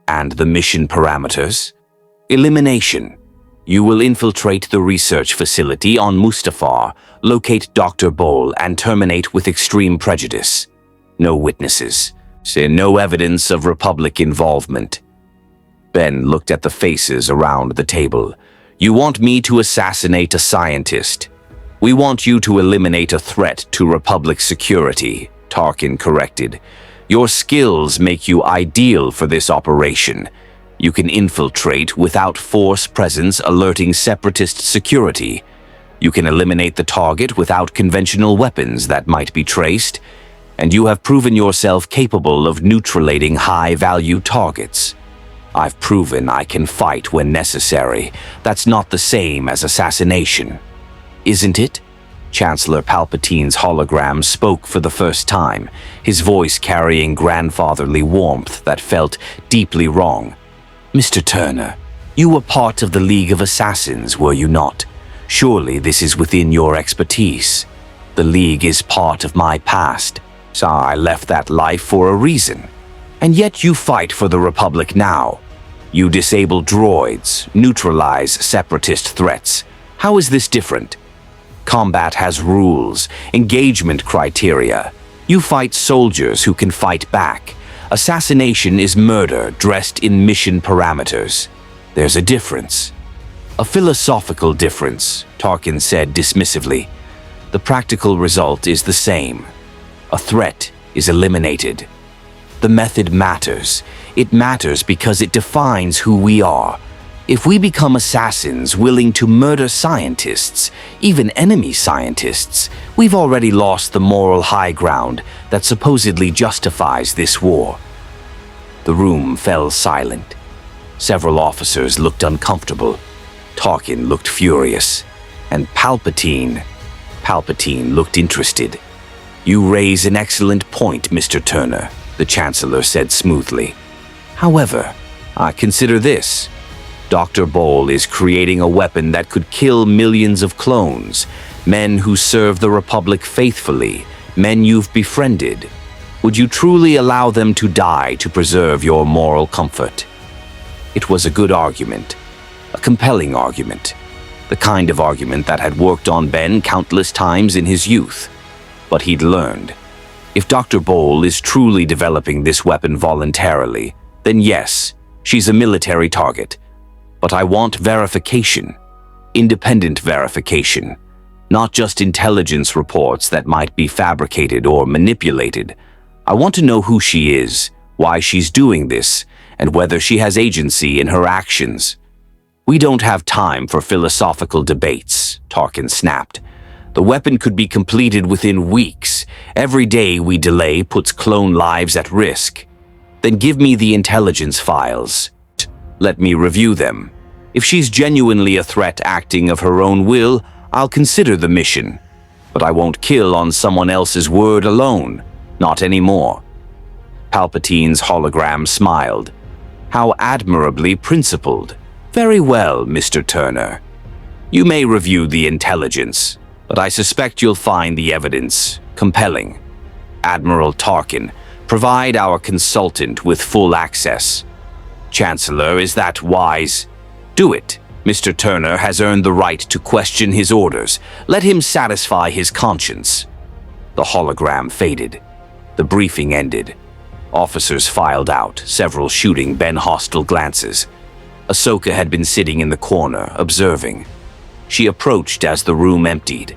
"And the mission parameters?" "Elimination. You will infiltrate the research facility on Mustafar, locate Dr. Bol, and terminate with extreme prejudice. No witnesses. No evidence of Republic involvement." Ben looked at the faces around the table. "You want me to assassinate a scientist. We want you to eliminate a threat to Republic security," Tarkin corrected. Your skills make you ideal for this operation. You can infiltrate without force presence alerting separatist security. You can eliminate the target without conventional weapons that might be traced, and you have proven yourself capable of neutralating high-value targets. I've proven I can fight when necessary. That's not the same as assassination. Isn't it? Chancellor Palpatine's hologram spoke for the first time, his voice carrying grandfatherly warmth that felt deeply wrong. Mr. Turner, you were part of the League of Assassins, were you not? Surely this is within your expertise. The League is part of my past, so I left that life for a reason. And yet you fight for the Republic now. You disable droids, neutralize separatist threats. How is this different? Combat has rules, engagement criteria. You fight soldiers who can fight back. Assassination is murder dressed in mission parameters. There's a difference. A philosophical difference, Tarkin said dismissively. The practical result is the same. A threat is eliminated. The method matters. It matters because it defines who we are. If we become assassins willing to murder scientists, even enemy scientists, we've already lost the moral high ground that supposedly justifies this war. The room fell silent. Several officers looked uncomfortable. Tarkin looked furious. And Palpatine looked interested. You raise an excellent point, Mr. Turner, the Chancellor said smoothly. However, I consider this. Dr. Bole is creating a weapon that could kill millions of clones, men who serve the Republic faithfully, men you've befriended. Would you truly allow them to die to preserve your moral comfort? It was a good argument, a compelling argument, the kind of argument that had worked on Ben countless times in his youth. But he'd learned. If Dr. Bole is truly developing this weapon voluntarily, then yes, she's a military target. But I want verification, independent verification, not just intelligence reports that might be fabricated or manipulated. I want to know who she is, why she's doing this, and whether she has agency in her actions. We don't have time for philosophical debates, Tarkin snapped. The weapon could be completed within weeks. Every day we delay puts clone lives at risk. Then give me the intelligence files. Let me review them. If she's genuinely a threat acting of her own will, I'll consider the mission. But I won't kill on someone else's word alone. Not anymore. Palpatine's hologram smiled. How admirably principled. Very well, Mr. Turner. You may review the intelligence, but I suspect you'll find the evidence compelling. Admiral Tarkin, provide our consultant with full access. Chancellor, is that wise? Do it. Mr. Turner has earned the right to question his orders. Let him satisfy his conscience. The hologram faded. The briefing ended. Officers filed out, several shooting Ben hostile glances. Ahsoka had been sitting in the corner, observing. She approached as the room emptied.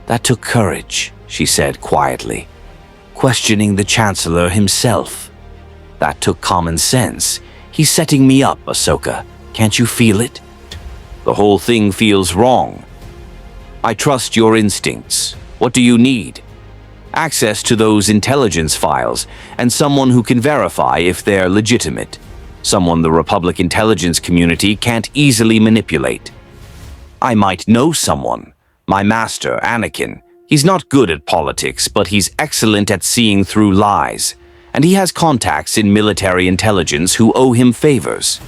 That took courage, she said quietly. Questioning the Chancellor himself. That took common sense. He's setting me up, Ahsoka. Can't you feel it? The whole thing feels wrong. I trust your instincts. What do you need? Access to those intelligence files, and someone who can verify if they're legitimate. Someone the Republic intelligence community can't easily manipulate. I might know someone. My master, Anakin. He's not good at politics, but he's excellent at seeing through lies. And he has contacts in military intelligence who owe him favors.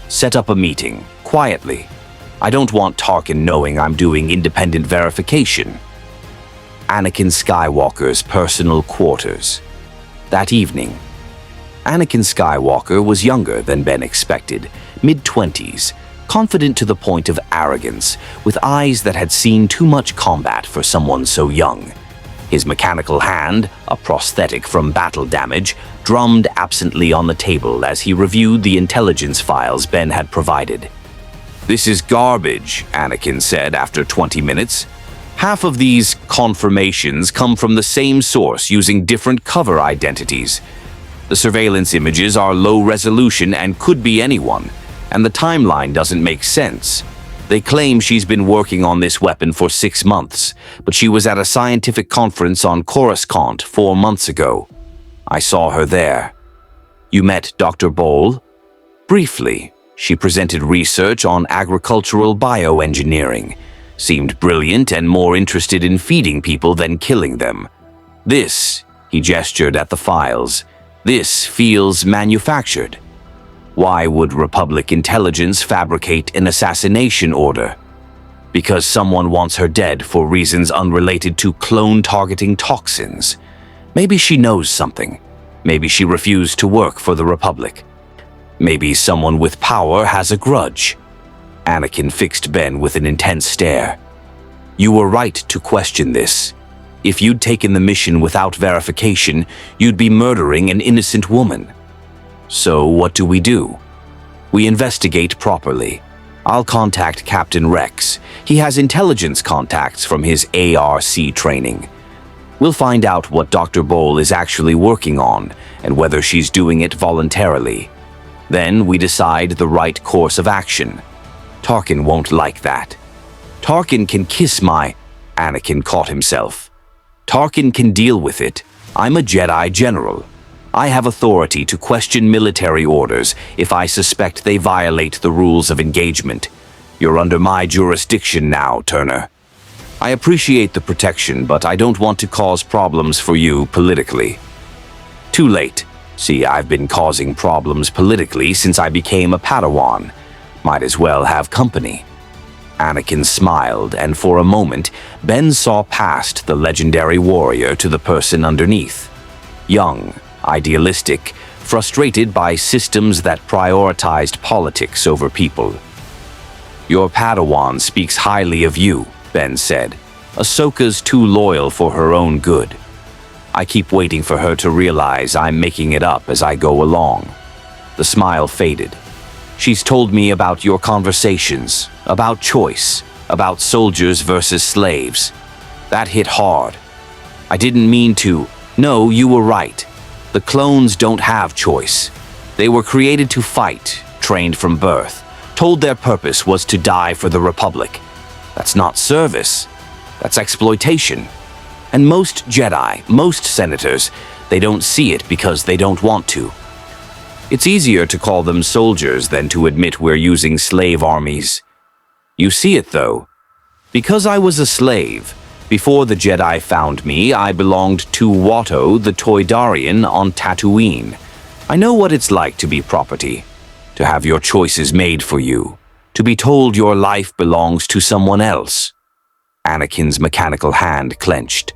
Set up a meeting, quietly. I don't want Tarkin knowing I'm doing independent verification. Anakin Skywalker's personal quarters. That evening, Anakin Skywalker was younger than Ben expected, mid-20s, confident to the point of arrogance, with eyes that had seen too much combat for someone so young. His mechanical hand, a prosthetic from battle damage, drummed absently on the table as he reviewed the intelligence files Ben had provided. This is garbage, Anakin said after 20 minutes. Half of these confirmations come from the same source using different cover identities. The surveillance images are low resolution and could be anyone, and the timeline doesn't make sense. They claim she's been working on this weapon for 6 months, but she was at a scientific conference on Coruscant 4 months ago. I saw her there. You met Dr. Bowl? Briefly, she presented research on agricultural bioengineering. Seemed brilliant and more interested in feeding people than killing them. This, he gestured at the files, this feels manufactured. Why would Republic intelligence fabricate an assassination order? Because someone wants her dead for reasons unrelated to clone-targeting toxins. Maybe she knows something. Maybe she refused to work for the Republic. Maybe someone with power has a grudge. Anakin fixed Ben with an intense stare. You were right to question this. If you'd taken the mission without verification, you'd be murdering an innocent woman. So what do? We investigate properly. I'll contact Captain Rex. He has intelligence contacts from his ARC training. We'll find out what Dr. Bowl is actually working on and whether she's doing it voluntarily. Then we decide the right course of action. Tarkin won't like that. Tarkin can kiss my... Anakin caught himself. Tarkin can deal with it. I'm a Jedi general. I have authority to question military orders if I suspect they violate the rules of engagement. You're under my jurisdiction now, Turner. I appreciate the protection, but I don't want to cause problems for you politically. Too late. See, I've been causing problems politically since I became a Padawan. Might as well have company. Anakin smiled, and for a moment, Ben saw past the legendary warrior to the person underneath. Young, idealistic, frustrated by systems that prioritized politics over people. Your Padawan speaks highly of you, Ben said. Ahsoka's too loyal for her own good. I keep waiting for her to realize I'm making it up as I go along. The smile faded. She's told me about your conversations, about choice, about soldiers versus slaves. That hit hard. I didn't mean to. No, you were right. The clones don't have choice. They were created to fight, trained from birth, told their purpose was to die for the Republic. That's not service. That's exploitation. And most Jedi, most senators, they don't see it because they don't want to. It's easier to call them soldiers than to admit we're using slave armies. You see it, though. Because I was a slave, before the Jedi found me, I belonged to Watto the Toydarian on Tatooine. I know what it's like to be property, to have your choices made for you, to be told your life belongs to someone else. Anakin's mechanical hand clenched.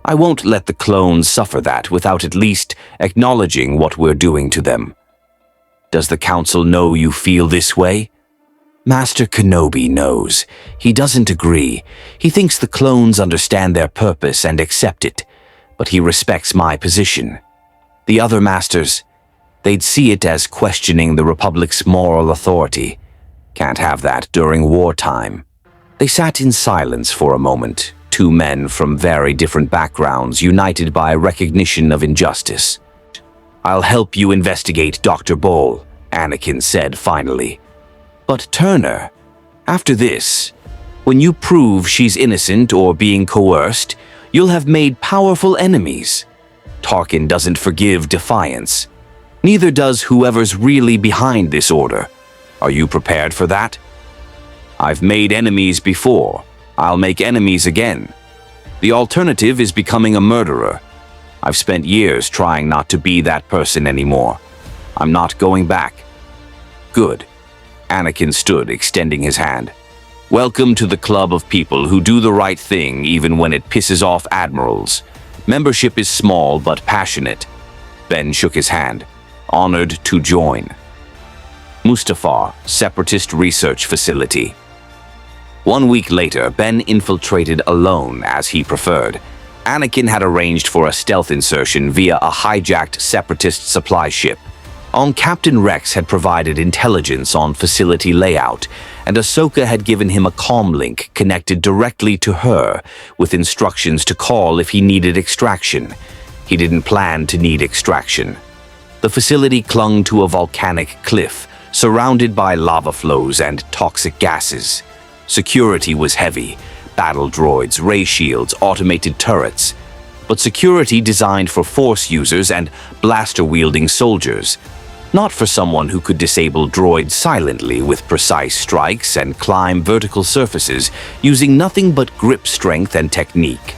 I won't let the clones suffer that without at least acknowledging what we're doing to them. Does the Council know you feel this way? Master Kenobi knows. He doesn't agree. He thinks the clones understand their purpose and accept it, but he respects my position. The other masters, they'd see it as questioning the Republic's moral authority. Can't have that during wartime. They sat in silence for a moment, two men from very different backgrounds united by recognition of injustice. I'll help you investigate Dr. Bowl, Anakin said finally. But Turner, after this, when you prove she's innocent or being coerced, you'll have made powerful enemies. Tarkin doesn't forgive defiance. Neither does whoever's really behind this order. Are you prepared for that? I've made enemies before. I'll make enemies again. The alternative is becoming a murderer. I've spent years trying not to be that person anymore. I'm not going back. Good. Anakin stood, extending his hand. Welcome to the club of people who do the right thing even when it pisses off admirals. Membership is small but passionate. Ben shook his hand. Honored to join. Mustafar, Separatist Research Facility. 1 week later, Ben infiltrated alone as he preferred. Anakin had arranged for a stealth insertion via a hijacked Separatist supply ship. Captain Rex had provided intelligence on facility layout, and Ahsoka had given him a comm link connected directly to her, with instructions to call if he needed extraction. He didn't plan to need extraction. The facility clung to a volcanic cliff, surrounded by lava flows and toxic gases. Security was heavy: battle droids, ray shields, automated turrets. But security designed for Force users and blaster-wielding soldiers, not for someone who could disable droids silently with precise strikes and climb vertical surfaces using nothing but grip strength and technique.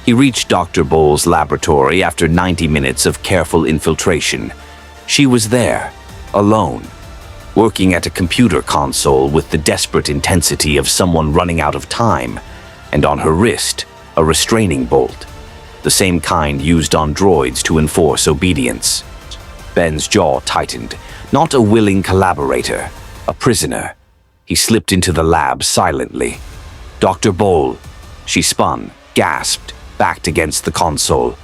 He reached Dr. Bowles' laboratory after 90 minutes of careful infiltration. She was there, alone, working at a computer console with the desperate intensity of someone running out of time, and on her wrist, a restraining bolt, the same kind used on droids to enforce obedience. Ben's jaw tightened. Not a willing collaborator, a prisoner. He slipped into the lab silently. "Dr. Bowles." She spun, gasped, backed against the console.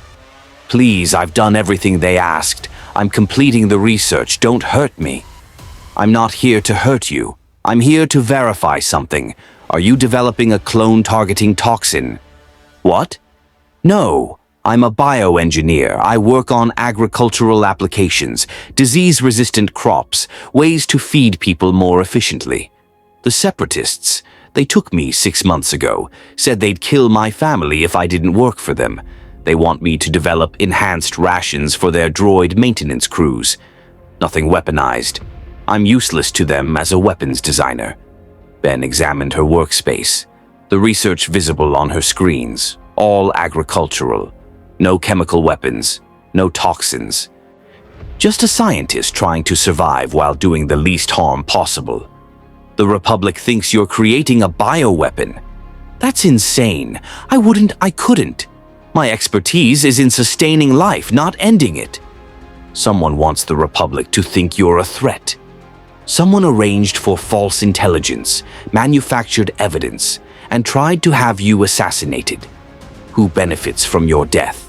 "Please, I've done everything they asked. I'm completing the research. Don't hurt me." "I'm not here to hurt you. I'm here to verify something. Are you developing a clone-targeting toxin?" "What?" "No. I'm a bioengineer. I work on agricultural applications, disease-resistant crops, ways to feed people more efficiently. The Separatists, they took me 6 months ago, said they'd kill my family if I didn't work for them. They want me to develop enhanced rations for their droid maintenance crews. Nothing weaponized. I'm useless to them as a weapons designer." Ben examined her workspace. The research visible on her screens, all agricultural. No chemical weapons, no toxins. Just a scientist trying to survive while doing the least harm possible. "The Republic thinks you're creating a bioweapon. That's insane. I couldn't. My expertise is in sustaining life, not ending it." "Someone wants the Republic to think you're a threat. Someone arranged for false intelligence, manufactured evidence, and tried to have you assassinated. Who benefits from your death?"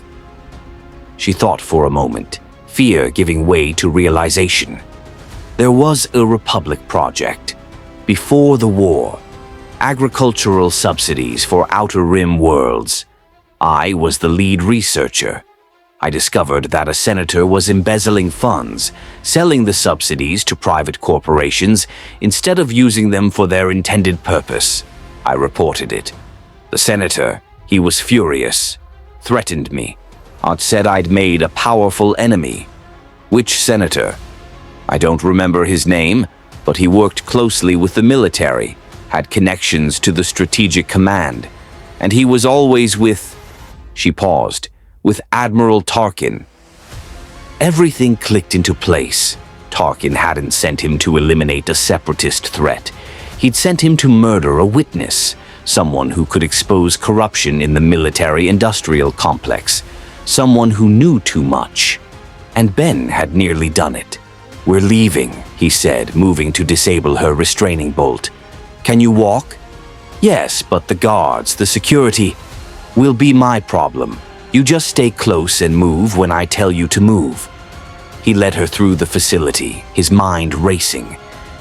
She thought for a moment, fear giving way to realization. There was a Republic project. Before the war, agricultural subsidies for Outer Rim worlds. I was the lead researcher. I discovered that a senator was embezzling funds, selling the subsidies to private corporations instead of using them for their intended purpose. I reported it. The senator, he was furious, threatened me. I'd said I'd made a powerful enemy. "Which senator?" "I don't remember his name, but he worked closely with the military, had connections to the strategic command, and he was always with..." She paused. "With Admiral Tarkin." Everything clicked into place. Tarkin hadn't sent him to eliminate a separatist threat. He'd sent him to murder a witness, someone who could expose corruption in the military-industrial complex, someone who knew too much. And Ben had nearly done it. "We're leaving," he said, moving to disable her restraining bolt. "Can you walk?" "Yes, but the guards, the security, will be my problem. You just stay close and move when I tell you to move." He led her through the facility, his mind racing.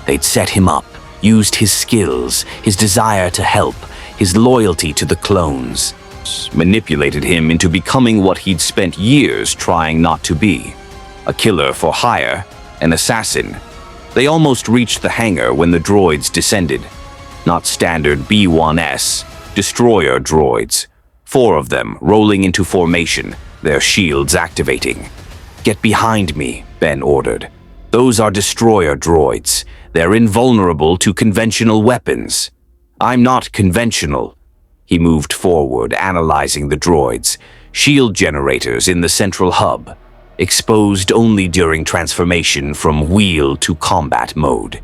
They'd set him up, used his skills, his desire to help, his loyalty to the clones. Manipulated him into becoming what he'd spent years trying not to be. A killer for hire, an assassin. They almost reached the hangar when the droids descended. Not standard B-1S, destroyer droids. 4 of them rolling into formation, their shields activating. "Get behind me," Ben ordered. "Those are destroyer droids. They're invulnerable to conventional weapons." "I'm not conventional." He moved forward, analyzing the droids. Shield generators in the central hub, exposed only during transformation from wheel to combat mode.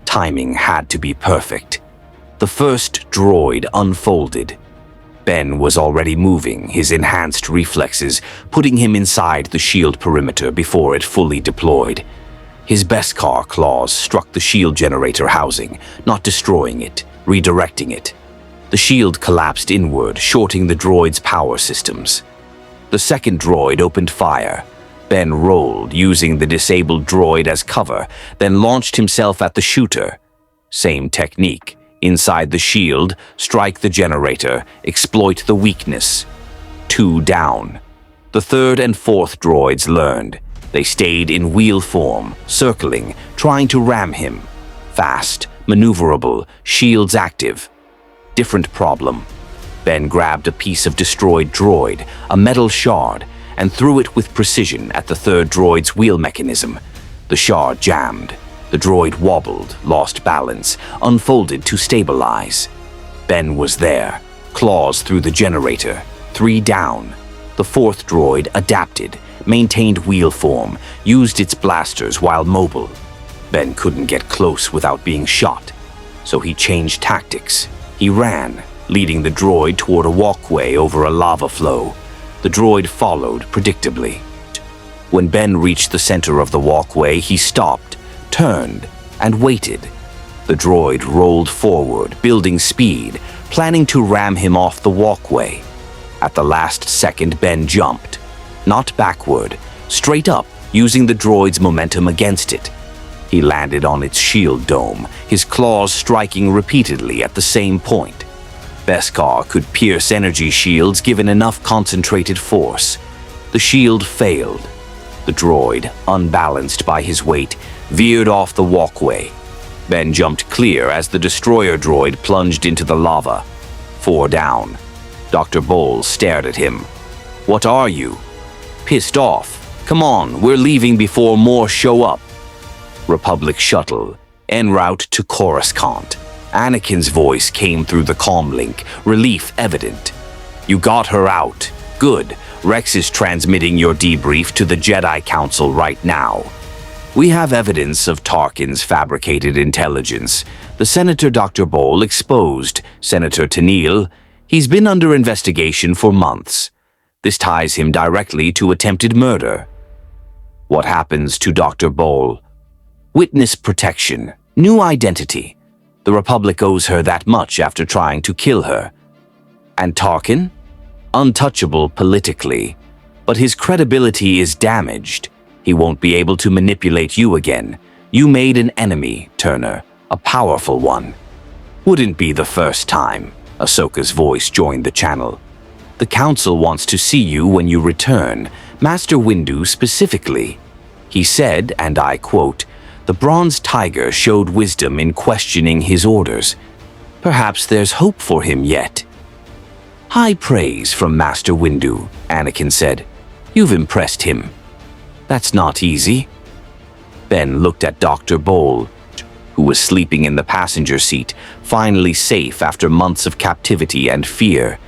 Timing had to be perfect. The first droid unfolded. Ben was already moving, his enhanced reflexes putting him inside the shield perimeter before it fully deployed. His Beskar claws struck the shield generator housing, not destroying it, redirecting it. The shield collapsed inward, shorting the droid's power systems. The second droid opened fire. Ben rolled, using the disabled droid as cover, then launched himself at the shooter. Same technique. Inside the shield, strike the generator, exploit the weakness. 2 down. The third and fourth droids learned. They stayed in wheel form, circling, trying to ram him. Fast, maneuverable, shields active. Different problem. Ben grabbed a piece of destroyed droid, a metal shard, and threw it with precision at the third droid's wheel mechanism. The shard jammed. The droid wobbled, lost balance, unfolded to stabilize. Ben was there, claws through the generator. 3 down. The fourth droid adapted, maintained wheel form, used its blasters while mobile. Ben couldn't get close without being shot, so he changed tactics. He ran, leading the droid toward a walkway over a lava flow. The droid followed predictably. When Ben reached the center of the walkway, he stopped, turned, and waited. The droid rolled forward, building speed, planning to ram him off the walkway. At the last second, Ben jumped. Not backward, straight up, using the droid's momentum against it. He landed on its shield dome, his claws striking repeatedly at the same point. Beskar could pierce energy shields given enough concentrated force. The shield failed. The droid, unbalanced by his weight, veered off the walkway. Ben jumped clear as the destroyer droid plunged into the lava. 4 down. Dr. Bowles stared at him. "What are you?" "Pissed off. Come on, we're leaving before more show up." Republic shuttle, en route to Coruscant. Anakin's voice came through the comlink, relief evident. "You got her out. Good. Rex is transmitting your debrief to the Jedi Council right now. We have evidence of Tarkin's fabricated intelligence. The Senator Dr. Bowles exposed Senator Tennille. He's been under investigation for months. This ties him directly to attempted murder." "What happens to Dr. Bowles?" "Witness protection. New identity. The Republic owes her that much after trying to kill her." "And Tarkin?" "Untouchable politically, but his credibility is damaged. He won't be able to manipulate you again. You made an enemy, Turner, a powerful one." "Wouldn't be the first time." Ahsoka's voice joined the channel. "The Council wants to see you when you return, Master Windu specifically." He said, and I quote, "The Bronze Tiger showed wisdom in questioning his orders. Perhaps there's hope for him yet." "High praise from Master Windu," Anakin said. "You've impressed him." "That's not easy." Ben looked at Dr. Bowles, who was sleeping in the passenger seat, finally safe after months of captivity and fear.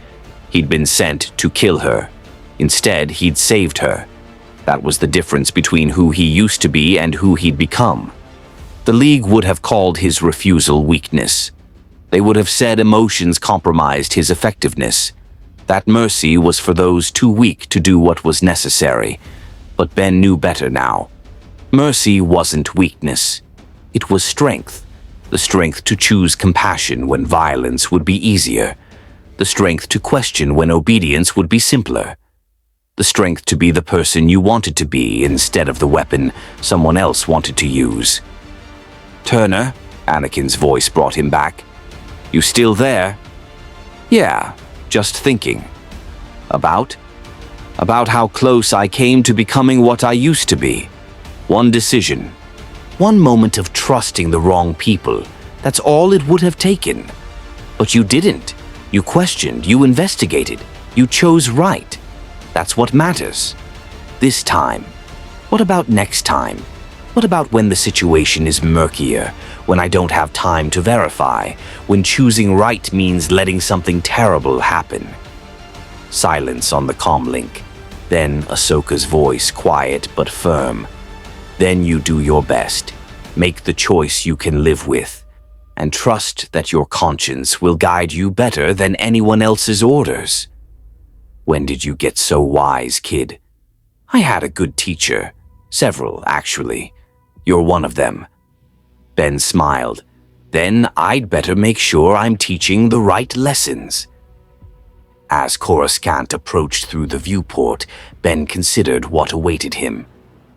He'd been sent to kill her. Instead, he'd saved her. That was the difference between who he used to be and who he'd become. The League would have called his refusal weakness. They would have said emotions compromised his effectiveness. That mercy was for those too weak to do what was necessary. But Ben knew better now. Mercy wasn't weakness. It was strength. The strength to choose compassion when violence would be easier. The strength to question when obedience would be simpler. The strength to be the person you wanted to be instead of the weapon someone else wanted to use. "Turner," Anakin's voice brought him back. "You still there?" "Yeah, just thinking." "About?" "About how close I came to becoming what I used to be. One decision. One moment of trusting the wrong people. That's all it would have taken. But you didn't. You questioned, you investigated, you chose right. That's what matters. This time. What about next time? What about when the situation is murkier, when I don't have time to verify, when choosing right means letting something terrible happen?" Silence on the comlink. Then Ahsoka's voice, quiet but firm. "Then you do your best. Make the choice you can live with. And trust that your conscience will guide you better than anyone else's orders." "When did you get so wise, kid?" "I had a good teacher. Several, actually. You're one of them." Ben smiled. "Then I'd better make sure I'm teaching the right lessons." As Coruscant approached through the viewport, Ben considered what awaited him.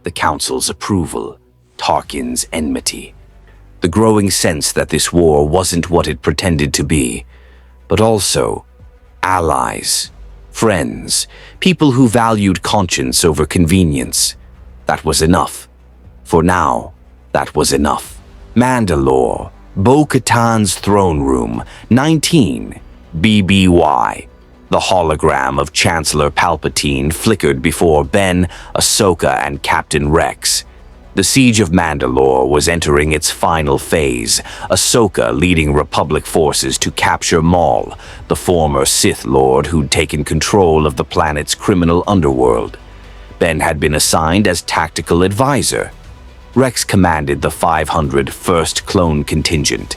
The Council's approval, Tarkin's enmity. the growing sense that this war wasn't what it pretended to be, but also allies, friends, people who valued conscience over convenience. That was enough. For now, that was enough. Mandalore, Bo-Katan's throne room, 19 BBY. The hologram of Chancellor Palpatine flickered before Ben, Ahsoka, and Captain Rex. The siege of Mandalore was entering its final phase, Ahsoka leading Republic forces to capture Maul, the former Sith Lord who'd taken control of the planet's criminal underworld. Ben had been assigned as tactical advisor. Rex commanded the 500 First Clone Contingent.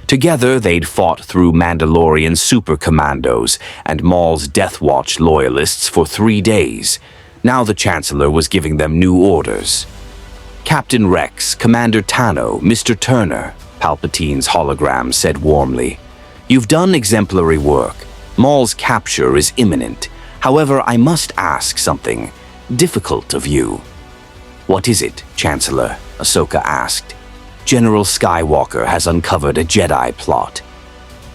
Together, they'd fought through Mandalorian super commandos and Maul's Death Watch loyalists for 3 days. Now the Chancellor was giving them new orders. Captain Rex, Commander Tano, Mr. Turner, Palpatine's hologram said warmly. You've done exemplary work. Maul's capture is imminent. However, I must ask something difficult of you. What is it, Chancellor? Ahsoka asked. General Skywalker has uncovered a Jedi plot.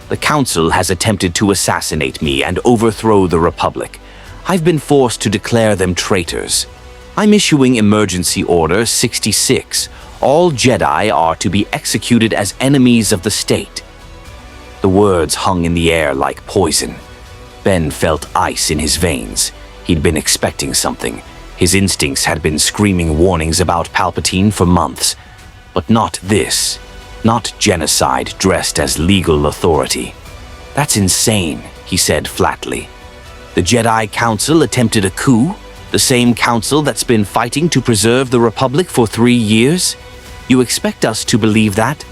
The Council has attempted to assassinate me and overthrow the Republic. I've been forced to declare them traitors. I'm issuing Emergency Order 66. All Jedi are to be executed as enemies of the state. The words hung in the air like poison. Ben felt ice in his veins. He'd been expecting something. His instincts had been screaming warnings about Palpatine for months. But not this. Not genocide dressed as legal authority. That's insane, he said flatly. The Jedi Council attempted a coup? The same council that's been fighting to preserve the Republic for 3 years? You expect us to believe that?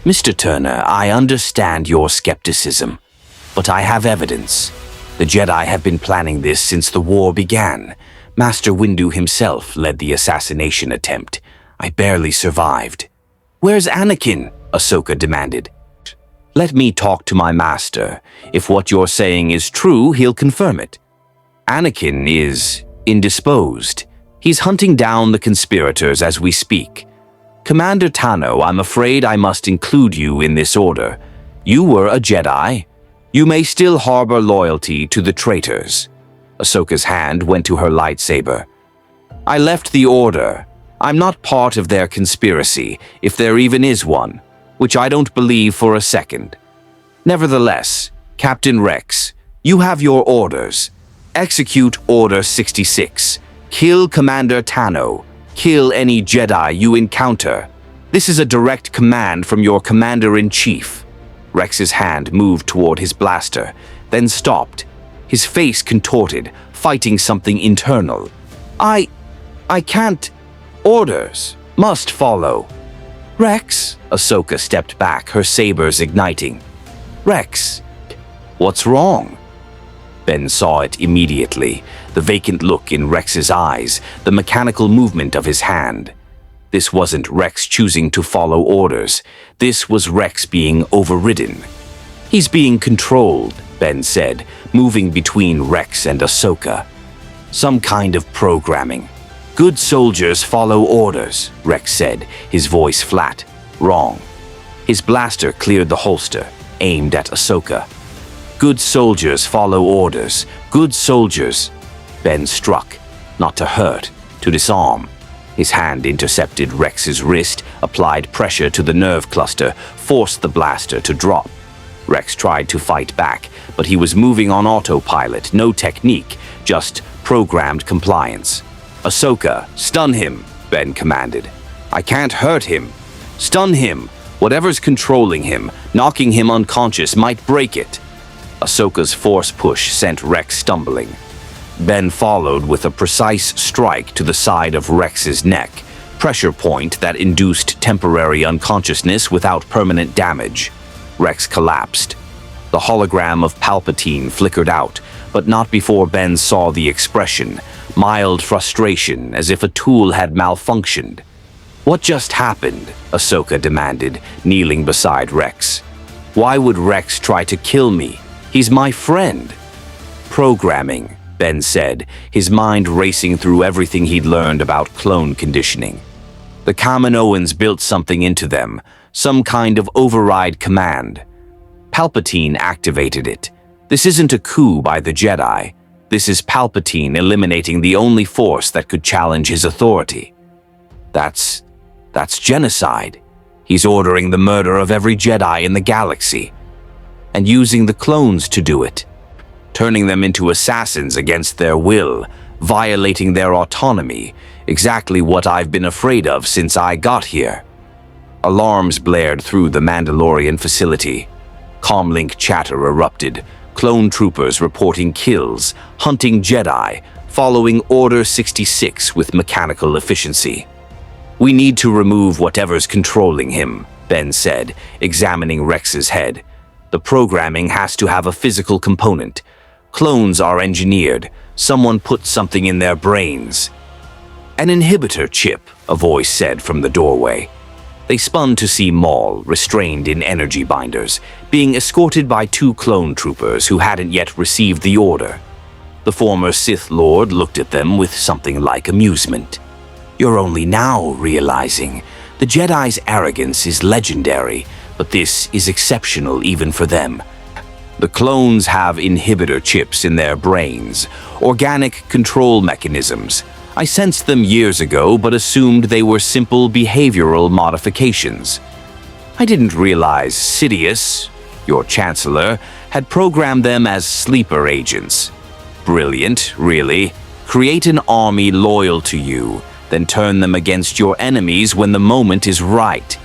Mr. Turner, I understand your skepticism, but I have evidence. The Jedi have been planning this since the war began. Master Windu himself led the assassination attempt. I barely survived. Where's Anakin? Ahsoka demanded. Let me talk to my master. If what you're saying is true, he'll confirm it. Anakin is indisposed. He's hunting down the conspirators as we speak. Commander Tano, I'm afraid I must include you in this order. You were a Jedi. You may still harbor loyalty to the traitors. Ahsoka's hand went to her lightsaber. I left the order. I'm not part of their conspiracy, if there even is one, which I don't believe for a second. Nevertheless, Captain Rex, you have your orders. Execute Order 66. Kill Commander Tano. Kill any Jedi you encounter. This is a direct command from your Commander-in-Chief. Rex's hand moved toward his blaster, then stopped. His face contorted, fighting something internal. I can't. Orders must follow. Rex, Ahsoka stepped back, her sabers igniting. Rex, what's wrong? Ben saw it immediately, the vacant look in Rex's eyes, the mechanical movement of his hand. This wasn't Rex choosing to follow orders. This was Rex being overridden. He's being controlled, Ben said, moving between Rex and Ahsoka. Some kind of programming. Good soldiers follow orders, Rex said, his voice flat. Wrong. His blaster cleared the holster, aimed at Ahsoka. Good soldiers follow orders. Good soldiers. Ben struck, not to hurt, to disarm. His hand intercepted Rex's wrist, applied pressure to the nerve cluster, forced the blaster to drop. Rex tried to fight back, but he was moving on autopilot, no technique, just programmed compliance. Ahsoka, stun him, Ben commanded. I can't hurt him. Stun him. Whatever's controlling him, knocking him unconscious might break it. Ahsoka's force push sent Rex stumbling. Ben followed with a precise strike to the side of Rex's neck, pressure point that induced temporary unconsciousness without permanent damage. Rex collapsed. The hologram of Palpatine flickered out, but not before Ben saw the expression, mild frustration, as if a tool had malfunctioned. What just happened? Ahsoka demanded, kneeling beside Rex. Why would Rex try to kill me? He's my friend. Programming, Ben said, his mind racing through everything he'd learned about clone conditioning. The Kaminoans built something into them, some kind of override command. Palpatine activated it. This isn't a coup by the Jedi. This is Palpatine eliminating the only force that could challenge his authority. That's genocide. He's ordering the murder of every Jedi in the galaxy, and using the clones to do it, turning them into assassins against their will, violating their autonomy, exactly what I've been afraid of since I got here. Alarms blared through the Mandalorian facility. Comlink chatter erupted, clone troopers reporting kills, hunting Jedi, following Order 66 with mechanical efficiency. "We need to remove whatever's controlling him," Ben said, examining Rex's head. "The programming has to have a physical component. Clones are engineered. Someone put something in their brains." "An inhibitor chip," a voice said from the doorway. They spun to see Maul, restrained in energy binders, being escorted by 2 clone troopers who hadn't yet received the order. The former Sith Lord looked at them with something like amusement. "You're only now realizing. The Jedi's arrogance is legendary, but this is exceptional even for them. The clones have inhibitor chips in their brains, organic control mechanisms. I sensed them years ago but assumed they were simple behavioral modifications. I didn't realize Sidious, your Chancellor, had programmed them as sleeper agents. Brilliant, really. Create an army loyal to you, then turn them against your enemies when the moment is right."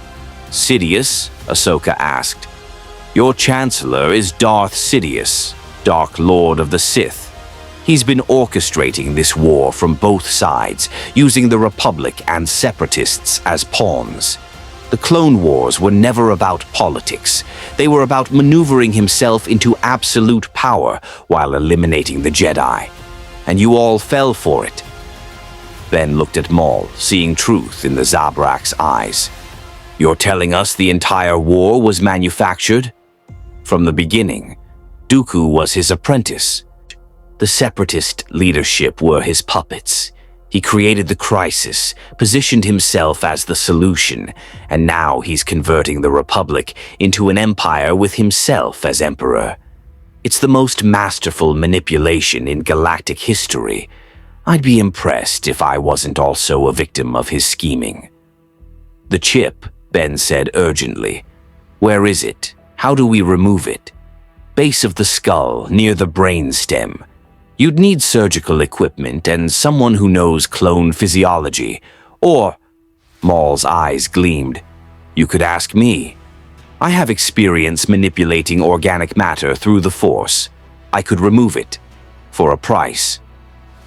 "Sidious?" Ahsoka asked. "Your Chancellor is Darth Sidious, Dark Lord of the Sith. He's been orchestrating this war from both sides, using the Republic and Separatists as pawns. The Clone Wars were never about politics. They were about maneuvering himself into absolute power while eliminating the Jedi. And you all fell for it." Ben looked at Maul, seeing truth in the Zabrak's eyes. "You're telling us the entire war was manufactured?" "From the beginning. Dooku was his apprentice. The Separatist leadership were his puppets. He created the crisis, positioned himself as the solution, and now he's converting the Republic into an empire with himself as emperor. It's the most masterful manipulation in galactic history. I'd be impressed if I wasn't also a victim of his scheming." "The chip," Ben said urgently. "Where is it? How do we remove it?" "Base of the skull, near the brainstem. You'd need surgical equipment and someone who knows clone physiology. Or," Maul's eyes gleamed, "you could ask me. I have experience manipulating organic matter through the Force. I could remove it. For a price."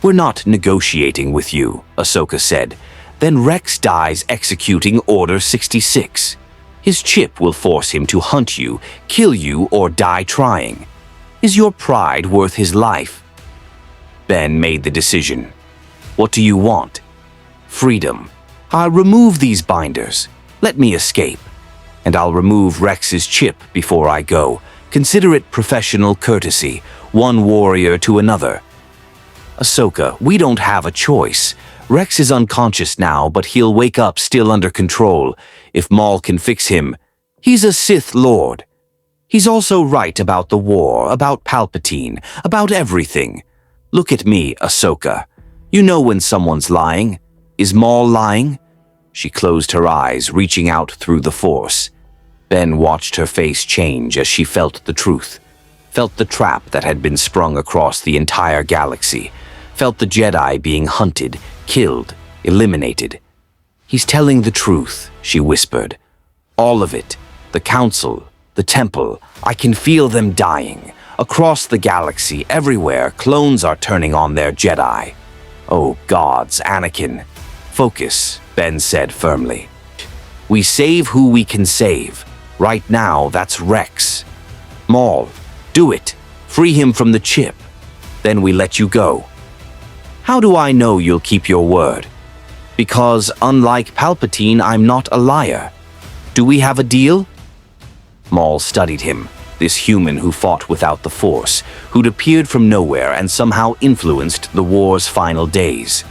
"We're not negotiating with you," Ahsoka said. "Then Rex dies executing Order 66. His chip will force him to hunt you, kill you, or die trying. Is your pride worth his life?" Ben made the decision. "What do you want?" "Freedom. I'll remove these binders. Let me escape. And I'll remove Rex's chip before I go. Consider it professional courtesy, one warrior to another." "Ahsoka, we don't have a choice. Rex is unconscious now, but he'll wake up still under control. If Maul can fix him, he's a Sith Lord. He's also right about the war, about Palpatine, about everything. Look at me, Ahsoka. You know when someone's lying. Is Maul lying?" She closed her eyes, reaching out through the Force. Ben watched her face change as she felt the truth, felt the trap that had been sprung across the entire galaxy, felt the Jedi being hunted, killed, eliminated. "He's telling the truth," she whispered. "All of it. The Council, the Temple. I can feel them dying. Across the galaxy, everywhere, clones are turning on their Jedi. Oh gods, Anakin." "Focus," Ben said firmly. "We save who we can save. Right now, that's Rex. Maul, do it. Free him from the chip. Then we let you go." "How do I know you'll keep your word?" "Because, unlike Palpatine, I'm not a liar. Do we have a deal?" Maul studied him, this human who fought without the Force, who'd appeared from nowhere and somehow influenced the war's final days.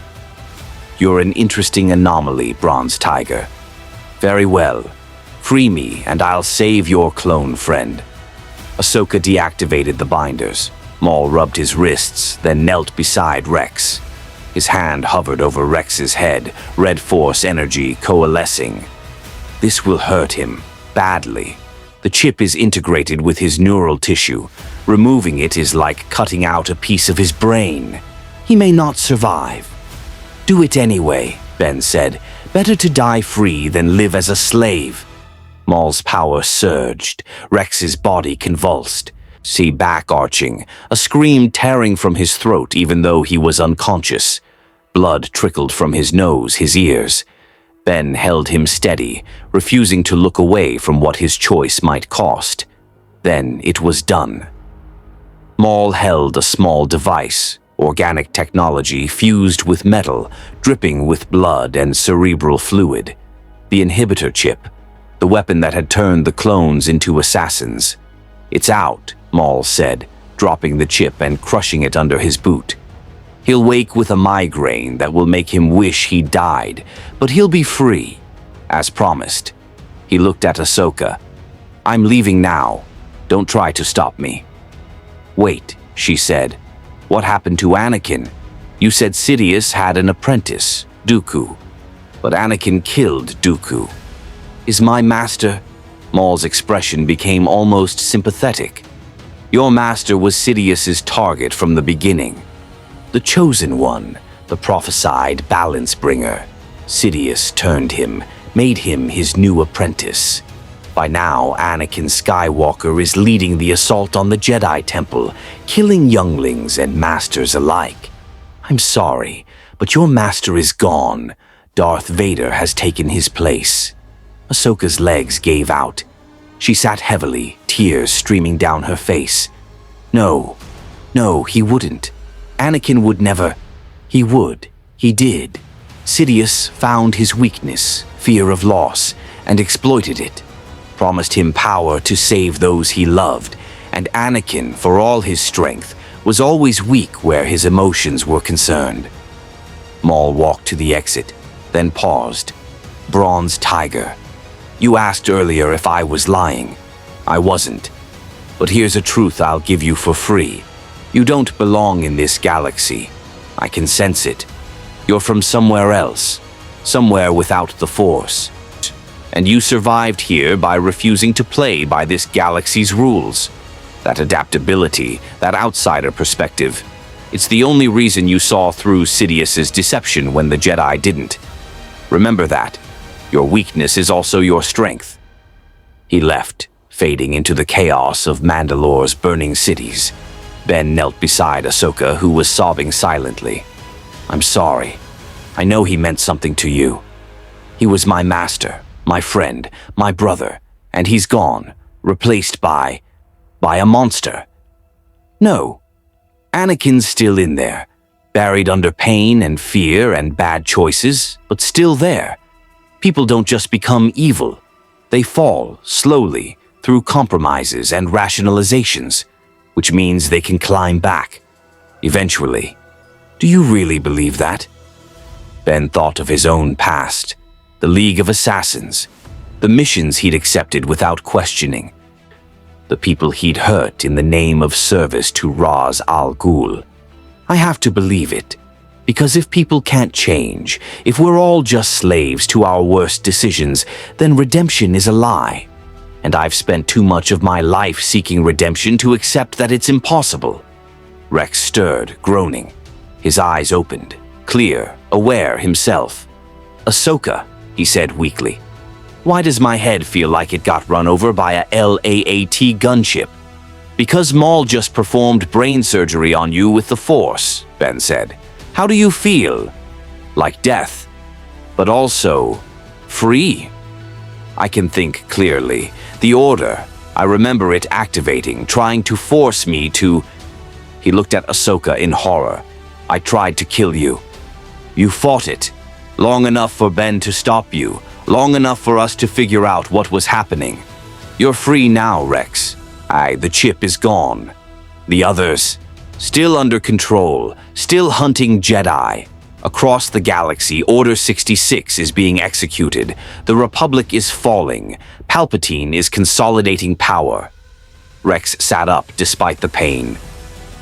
"You're an interesting anomaly, Bronze Tiger. Very well. Free me, and I'll save your clone friend." Ahsoka deactivated the binders. Maul rubbed his wrists, then knelt beside Rex. His hand hovered over Rex's head, red force energy coalescing. "This will hurt him, badly. The chip is integrated with his neural tissue. Removing it is like cutting out a piece of his brain. He may not survive." "Do it anyway," Ben said. "Better to die free than live as a slave." Maul's power surged. Rex's body convulsed. See back arching, a scream tearing from his throat even though he was unconscious. Blood trickled from his nose, his ears. Ben held him steady, refusing to look away from what his choice might cost. Then it was done. Maul held a small device, organic technology fused with metal, dripping with blood and cerebral fluid. The inhibitor chip, the weapon that had turned the clones into assassins. "It's out," Maul said, dropping the chip and crushing it under his boot. "He'll wake with a migraine that will make him wish he died, but he'll be free, as promised." He looked at Ahsoka. "I'm leaving now. Don't try to stop me." "Wait," she said. "What happened to Anakin? You said Sidious had an apprentice, Dooku. But Anakin killed Dooku." "Is my master—" Maul's expression became almost sympathetic. "Your master was Sidious's target from the beginning. The chosen one, the prophesied balance bringer. Sidious turned him, made him his new apprentice. By now, Anakin Skywalker is leading the assault on the Jedi Temple, killing younglings and masters alike. I'm sorry, but your master is gone. Darth Vader has taken his place." Ahsoka's legs gave out. She sat heavily, tears streaming down her face. No, he wouldn't. Anakin would never. He would. He did. Sidious found his weakness, fear of loss, and exploited it. Promised him power to save those he loved, and Anakin, for all his strength, was always weak where his emotions were concerned. Maul walked to the exit, then paused. "Bronze Tiger. You asked earlier if I was lying. I wasn't. But here's a truth I'll give you for free. You don't belong in this galaxy. I can sense it. You're from somewhere else, somewhere without the Force. And you survived here by refusing to play by this galaxy's rules. That adaptability, that outsider perspective, it's the only reason you saw through Sidious's deception when the Jedi didn't. Remember that. Your weakness is also your strength." He left, fading into the chaos of Mandalore's burning cities. Ben knelt beside Ahsoka, who was sobbing silently. "I'm sorry. I know he meant something to you. He was my master, my friend, my brother, and he's gone, replaced by a monster." "No. Anakin's still in there, buried under pain and fear and bad choices, but still there. People don't just become evil. They fall, slowly, through compromises and rationalizations, which means they can climb back. Eventually. Do you really believe that?" Ben thought of his own past, the League of Assassins, the missions he'd accepted without questioning, the people he'd hurt in the name of service to Ra's al Ghul. "I have to believe it. Because if people can't change, if we're all just slaves to our worst decisions, then redemption is a lie. And I've spent too much of my life seeking redemption to accept that it's impossible." Rex stirred, groaning. His eyes opened, clear, aware himself. "Ahsoka," he said weakly. "Why does my head feel like it got run over by a LAAT gunship?" "Because Maul just performed brain surgery on you with the Force," Ben said. "How do you feel?" "Like death, but also free." "I can think clearly. The Order, I remember it activating, trying to force me to—" He looked at Ahsoka in horror. "I tried to kill you. You fought it. Long enough for Ben to stop you. Long enough for us to figure out what was happening. You're free now, Rex. The chip is gone. The others, still under control, still hunting Jedi. Across the galaxy, Order 66 is being executed. The Republic is falling. Palpatine is consolidating power. Rex sat up despite the pain.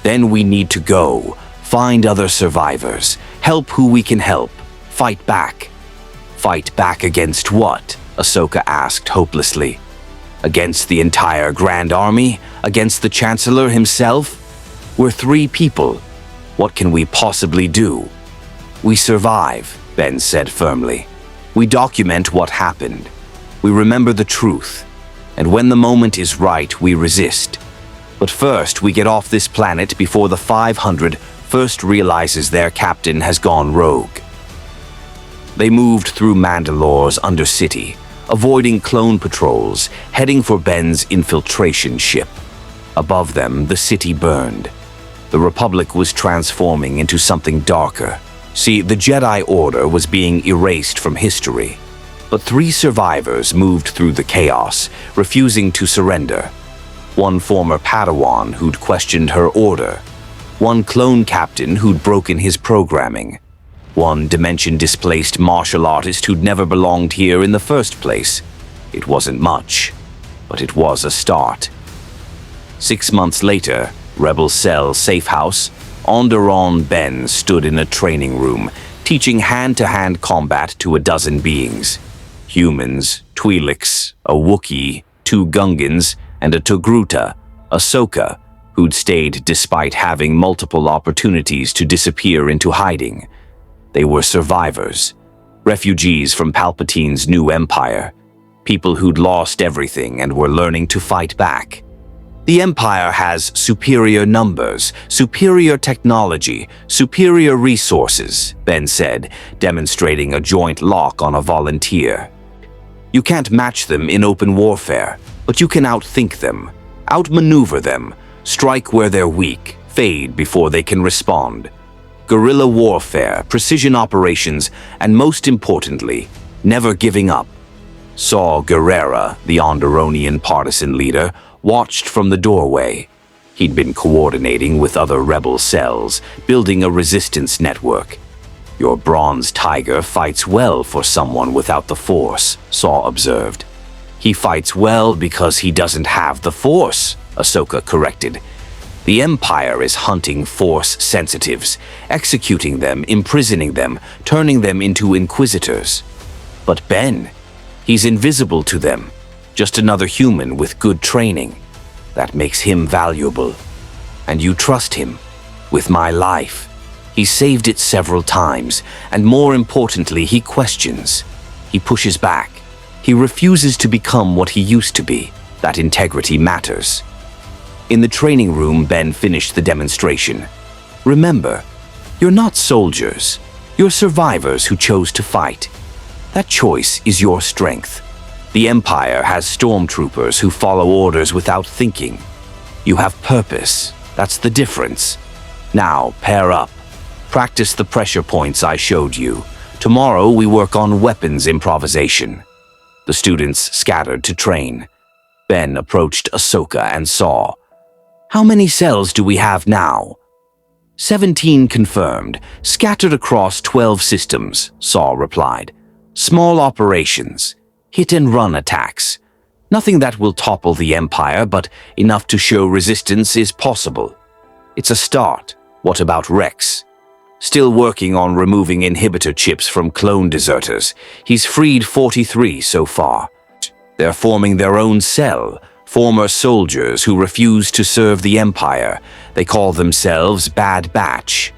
Then we need to go. Find other survivors. Help who we can help. Fight back. Fight back against what? Ahsoka asked hopelessly. Against the entire Grand Army? Against the Chancellor himself? We're 3 people. What can we possibly do? We survive, Ben said firmly. We document what happened. We remember the truth. And when the moment is right, we resist. But first, we get off this planet before the 500 first realizes their captain has gone rogue. They moved through Mandalore's Undercity, avoiding clone patrols, heading for Ben's infiltration ship. Above them, the city burned. The Republic was transforming into something darker. See, the Jedi Order was being erased from history. But 3 survivors moved through the chaos, refusing to surrender. One former Padawan who'd questioned her order. One clone captain who'd broken his programming. One dimension-displaced martial artist who'd never belonged here in the first place. It wasn't much, but it was a start. 6 months later, Rebel Cell Safe House, Onderon Ben stood in a training room, teaching hand-to-hand combat to a dozen beings. Humans, Twi'leks, a Wookiee, 2 Gungans, and a Togruta, Ahsoka, who'd stayed despite having multiple opportunities to disappear into hiding. They were survivors, refugees from Palpatine's new empire, people who'd lost everything and were learning to fight back. The Empire has superior numbers, superior technology, superior resources, Ben said, demonstrating a joint lock on a volunteer. You can't match them in open warfare, but you can outthink them, outmaneuver them, strike where they're weak, fade before they can respond. Guerrilla warfare, precision operations, and most importantly, never giving up. Saw Gerrera, the Onderonian partisan leader, watched from the doorway. He'd been coordinating with other rebel cells, building a resistance network. Your bronze tiger fights well for someone without the Force, Saw observed. He fights well because he doesn't have the Force, Ahsoka corrected. The Empire is hunting Force sensitives, executing them, imprisoning them, turning them into inquisitors. But Ben, he's invisible to them. Just another human with good training. That makes him valuable. And you trust him. With my life. He saved it several times, and more importantly, he questions. He pushes back. He refuses to become what he used to be. That integrity matters. In the training room, Ben finished the demonstration. Remember, you're not soldiers. You're survivors who chose to fight. That choice is your strength. The Empire has stormtroopers who follow orders without thinking. You have purpose. That's the difference. Now, pair up. Practice the pressure points I showed you. Tomorrow, we work on weapons improvisation. The students scattered to train. Ben approached Ahsoka and saw. How many cells do we have now? 17 confirmed, scattered across 12 systems, Saw replied. Small operations. Hit-and-run attacks. Nothing that will topple the Empire, but enough to show resistance is possible. It's a start. What about Rex? Still working on removing inhibitor chips from clone deserters. He's freed 43 so far. They're forming their own cell, former soldiers who refuse to serve the Empire. They call themselves Bad Batch.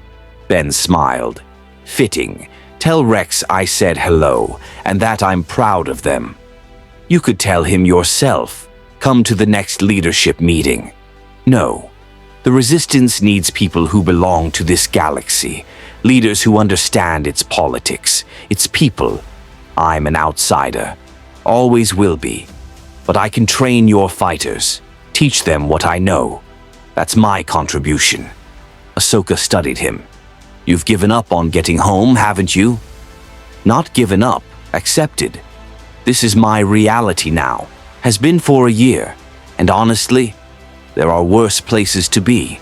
Ben smiled. Fitting. Tell Rex I said hello, and that I'm proud of them. You could tell him yourself. Come to the next leadership meeting. No. The Resistance needs people who belong to this galaxy, leaders who understand its politics, its people. I'm an outsider. Always will be. But I can train your fighters, teach them what I know. That's my contribution. Ahsoka studied him. You've given up on getting home, haven't you? Not given up, accepted. This is my reality now, has been for a year, and honestly, there are worse places to be,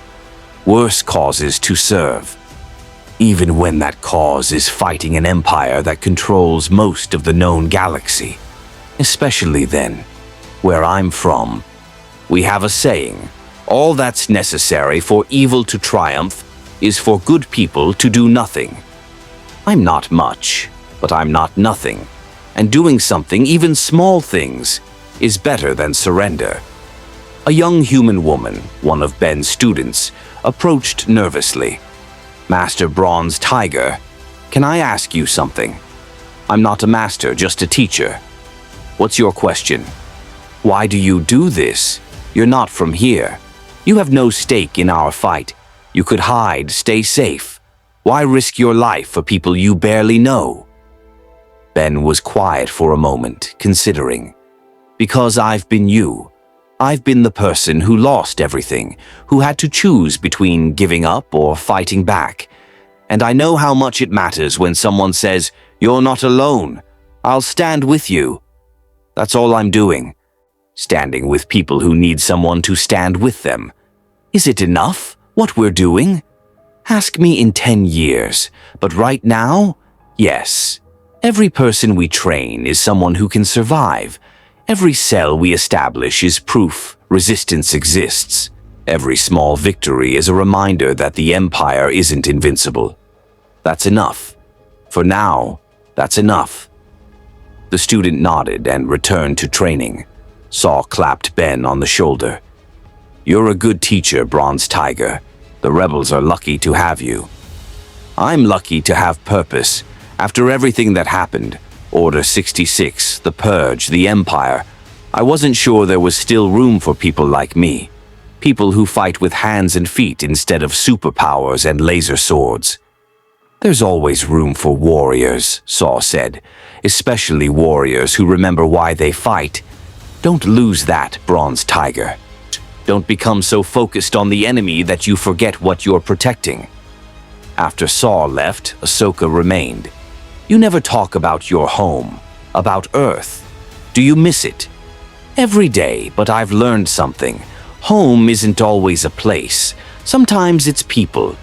worse causes to serve. even when that cause is fighting an empire that controls most of the known galaxy. Especially then, where I'm from, we have a saying, all that's necessary for evil to triumph is for good people to do nothing. I'm not much, but I'm not nothing, and doing something, even small things, is better than surrender. A young human woman, one of Ben's students, approached nervously. Master Bronze Tiger, can I ask you something? I'm not a master, just a teacher. What's your question? Why do you do this? You're not from here. You have no stake in our fight. You could hide, stay safe. Why risk your life for people you barely know? Ben was quiet for a moment, considering. Because I've been you. I've been the person who lost everything, who had to choose between giving up or fighting back. And I know how much it matters when someone says, "You're not alone. I'll stand with you." That's all I'm doing. Standing with people who need someone to stand with them. Is it enough, what we're doing? Ask me in 10 years, but right now, yes. Every person we train is someone who can survive. Every cell we establish is proof resistance exists. Every small victory is a reminder that the Empire isn't invincible. That's enough. For now, that's enough. The student nodded and returned to training. Saw clapped Ben on the shoulder. You're a good teacher, Bronze Tiger. The rebels are lucky to have you. I'm lucky to have purpose. After everything that happened, Order 66, the Purge, the Empire, I wasn't sure there was still room for people like me. People who fight with hands and feet instead of superpowers and laser swords. There's always room for warriors, Saw said, especially warriors who remember why they fight. Don't lose that, Bronze Tiger. Don't become so focused on the enemy that you forget what you're protecting. After Saw left, Ahsoka remained. You never talk about your home, about Earth. Do you miss it? Every day, but I've learned something. Home isn't always a place. Sometimes it's people.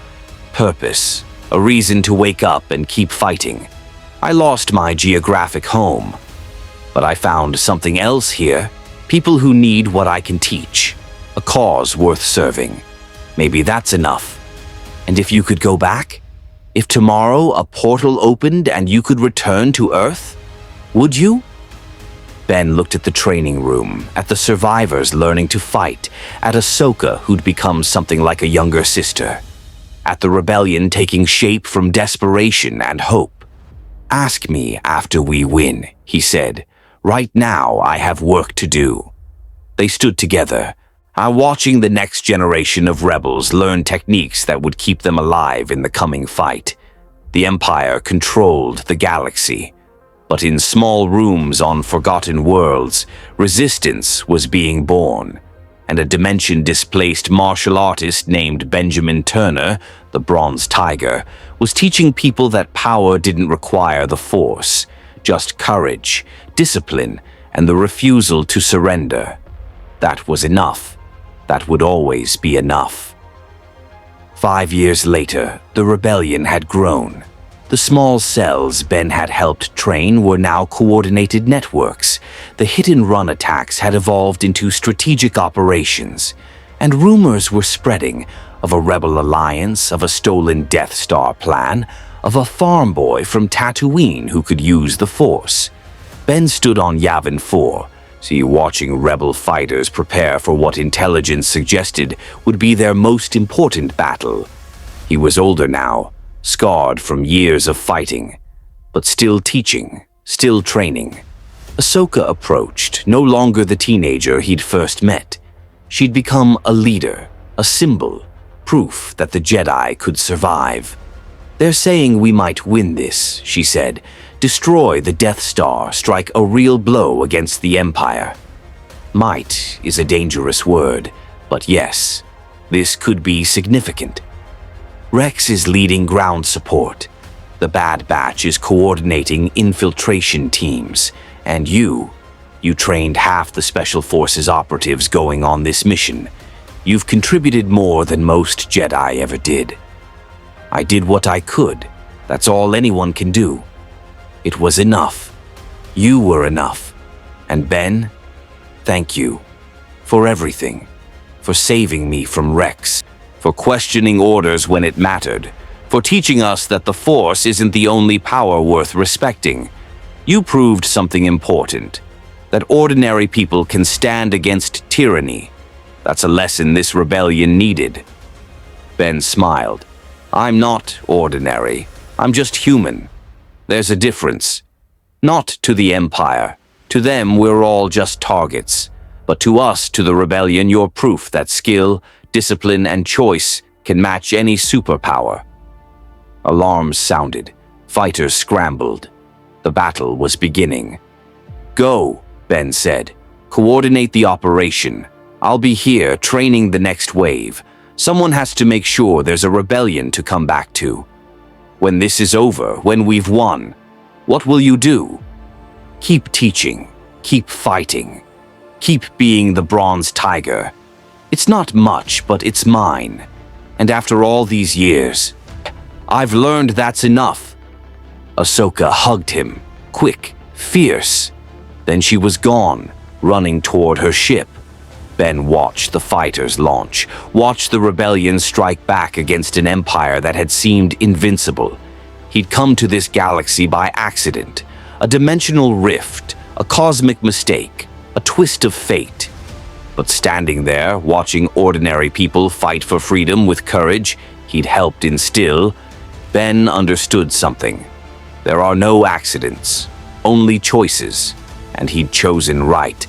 Purpose. A reason to wake up and keep fighting. I lost my geographic home. But I found something else here. People who need what I can teach. A cause worth serving. Maybe that's enough. And if you could go back? If tomorrow a portal opened and you could return to Earth? Would you? Ben looked at the training room, at the survivors learning to fight, at Ahsoka who'd become something like a younger sister, at the rebellion taking shape from desperation and hope. Ask me after we win, he said. Right now I have work to do. They stood together, watching the next generation of rebels learn techniques that would keep them alive in the coming fight. The Empire controlled the galaxy. But in small rooms on forgotten worlds, resistance was being born, and a dimension-displaced martial artist named Benjamin Turner, the Bronze Tiger, was teaching people that power didn't require the Force, just courage, discipline, and the refusal to surrender. That was enough. That would always be enough. 5 years later, the rebellion had grown. The small cells Ben had helped train were now coordinated networks. The hit-and-run attacks had evolved into strategic operations, and rumors were spreading of a rebel alliance, of a stolen Death Star plan, of a farm boy from Tatooine who could use the Force. Ben stood on Yavin 4, watching rebel fighters prepare for what intelligence suggested would be their most important battle. He was older now, scarred from years of fighting, but still teaching, still training. Ahsoka approached, no longer the teenager he'd first met. She'd become a leader, a symbol, proof that the Jedi could survive. They're saying we might win this, she said. Destroy the Death Star, strike a real blow against the Empire. Might is a dangerous word, but yes, this could be significant. Rex is leading ground support. The Bad Batch is coordinating infiltration teams. And you trained half the Special Forces operatives going on this mission. You've contributed more than most Jedi ever did. I did what I could. That's all anyone can do. It was enough. You were enough. And Ben, thank you. For everything. For saving me from Rex. For questioning orders when it mattered. For teaching us that the Force isn't the only power worth respecting. You proved something important. That ordinary people can stand against tyranny. That's a lesson this rebellion needed. Ben smiled. I'm not ordinary. I'm just human. There's a difference. Not to the Empire. To them, we're all just targets. But to us, to the rebellion, you're proof that skill, discipline, and choice can match any superpower. Alarms sounded. Fighters scrambled. The battle was beginning. Go, Ben said. Coordinate the operation. I'll be here training the next wave. Someone has to make sure there's a rebellion to come back to. When this is over, when we've won, what will you do? Keep teaching. Keep fighting. Keep being the Bronze Tiger. It's not much, but it's mine. And after all these years, I've learned that's enough. Ahsoka hugged him, quick, fierce. Then she was gone, running toward her ship. Ben watched the fighters launch, watched the rebellion strike back against an empire that had seemed invincible. He'd come to this galaxy by accident, a dimensional rift, a cosmic mistake, a twist of fate. But standing there, watching ordinary people fight for freedom with courage he'd helped instill, Ben understood something. There are no accidents, only choices, and he'd chosen right.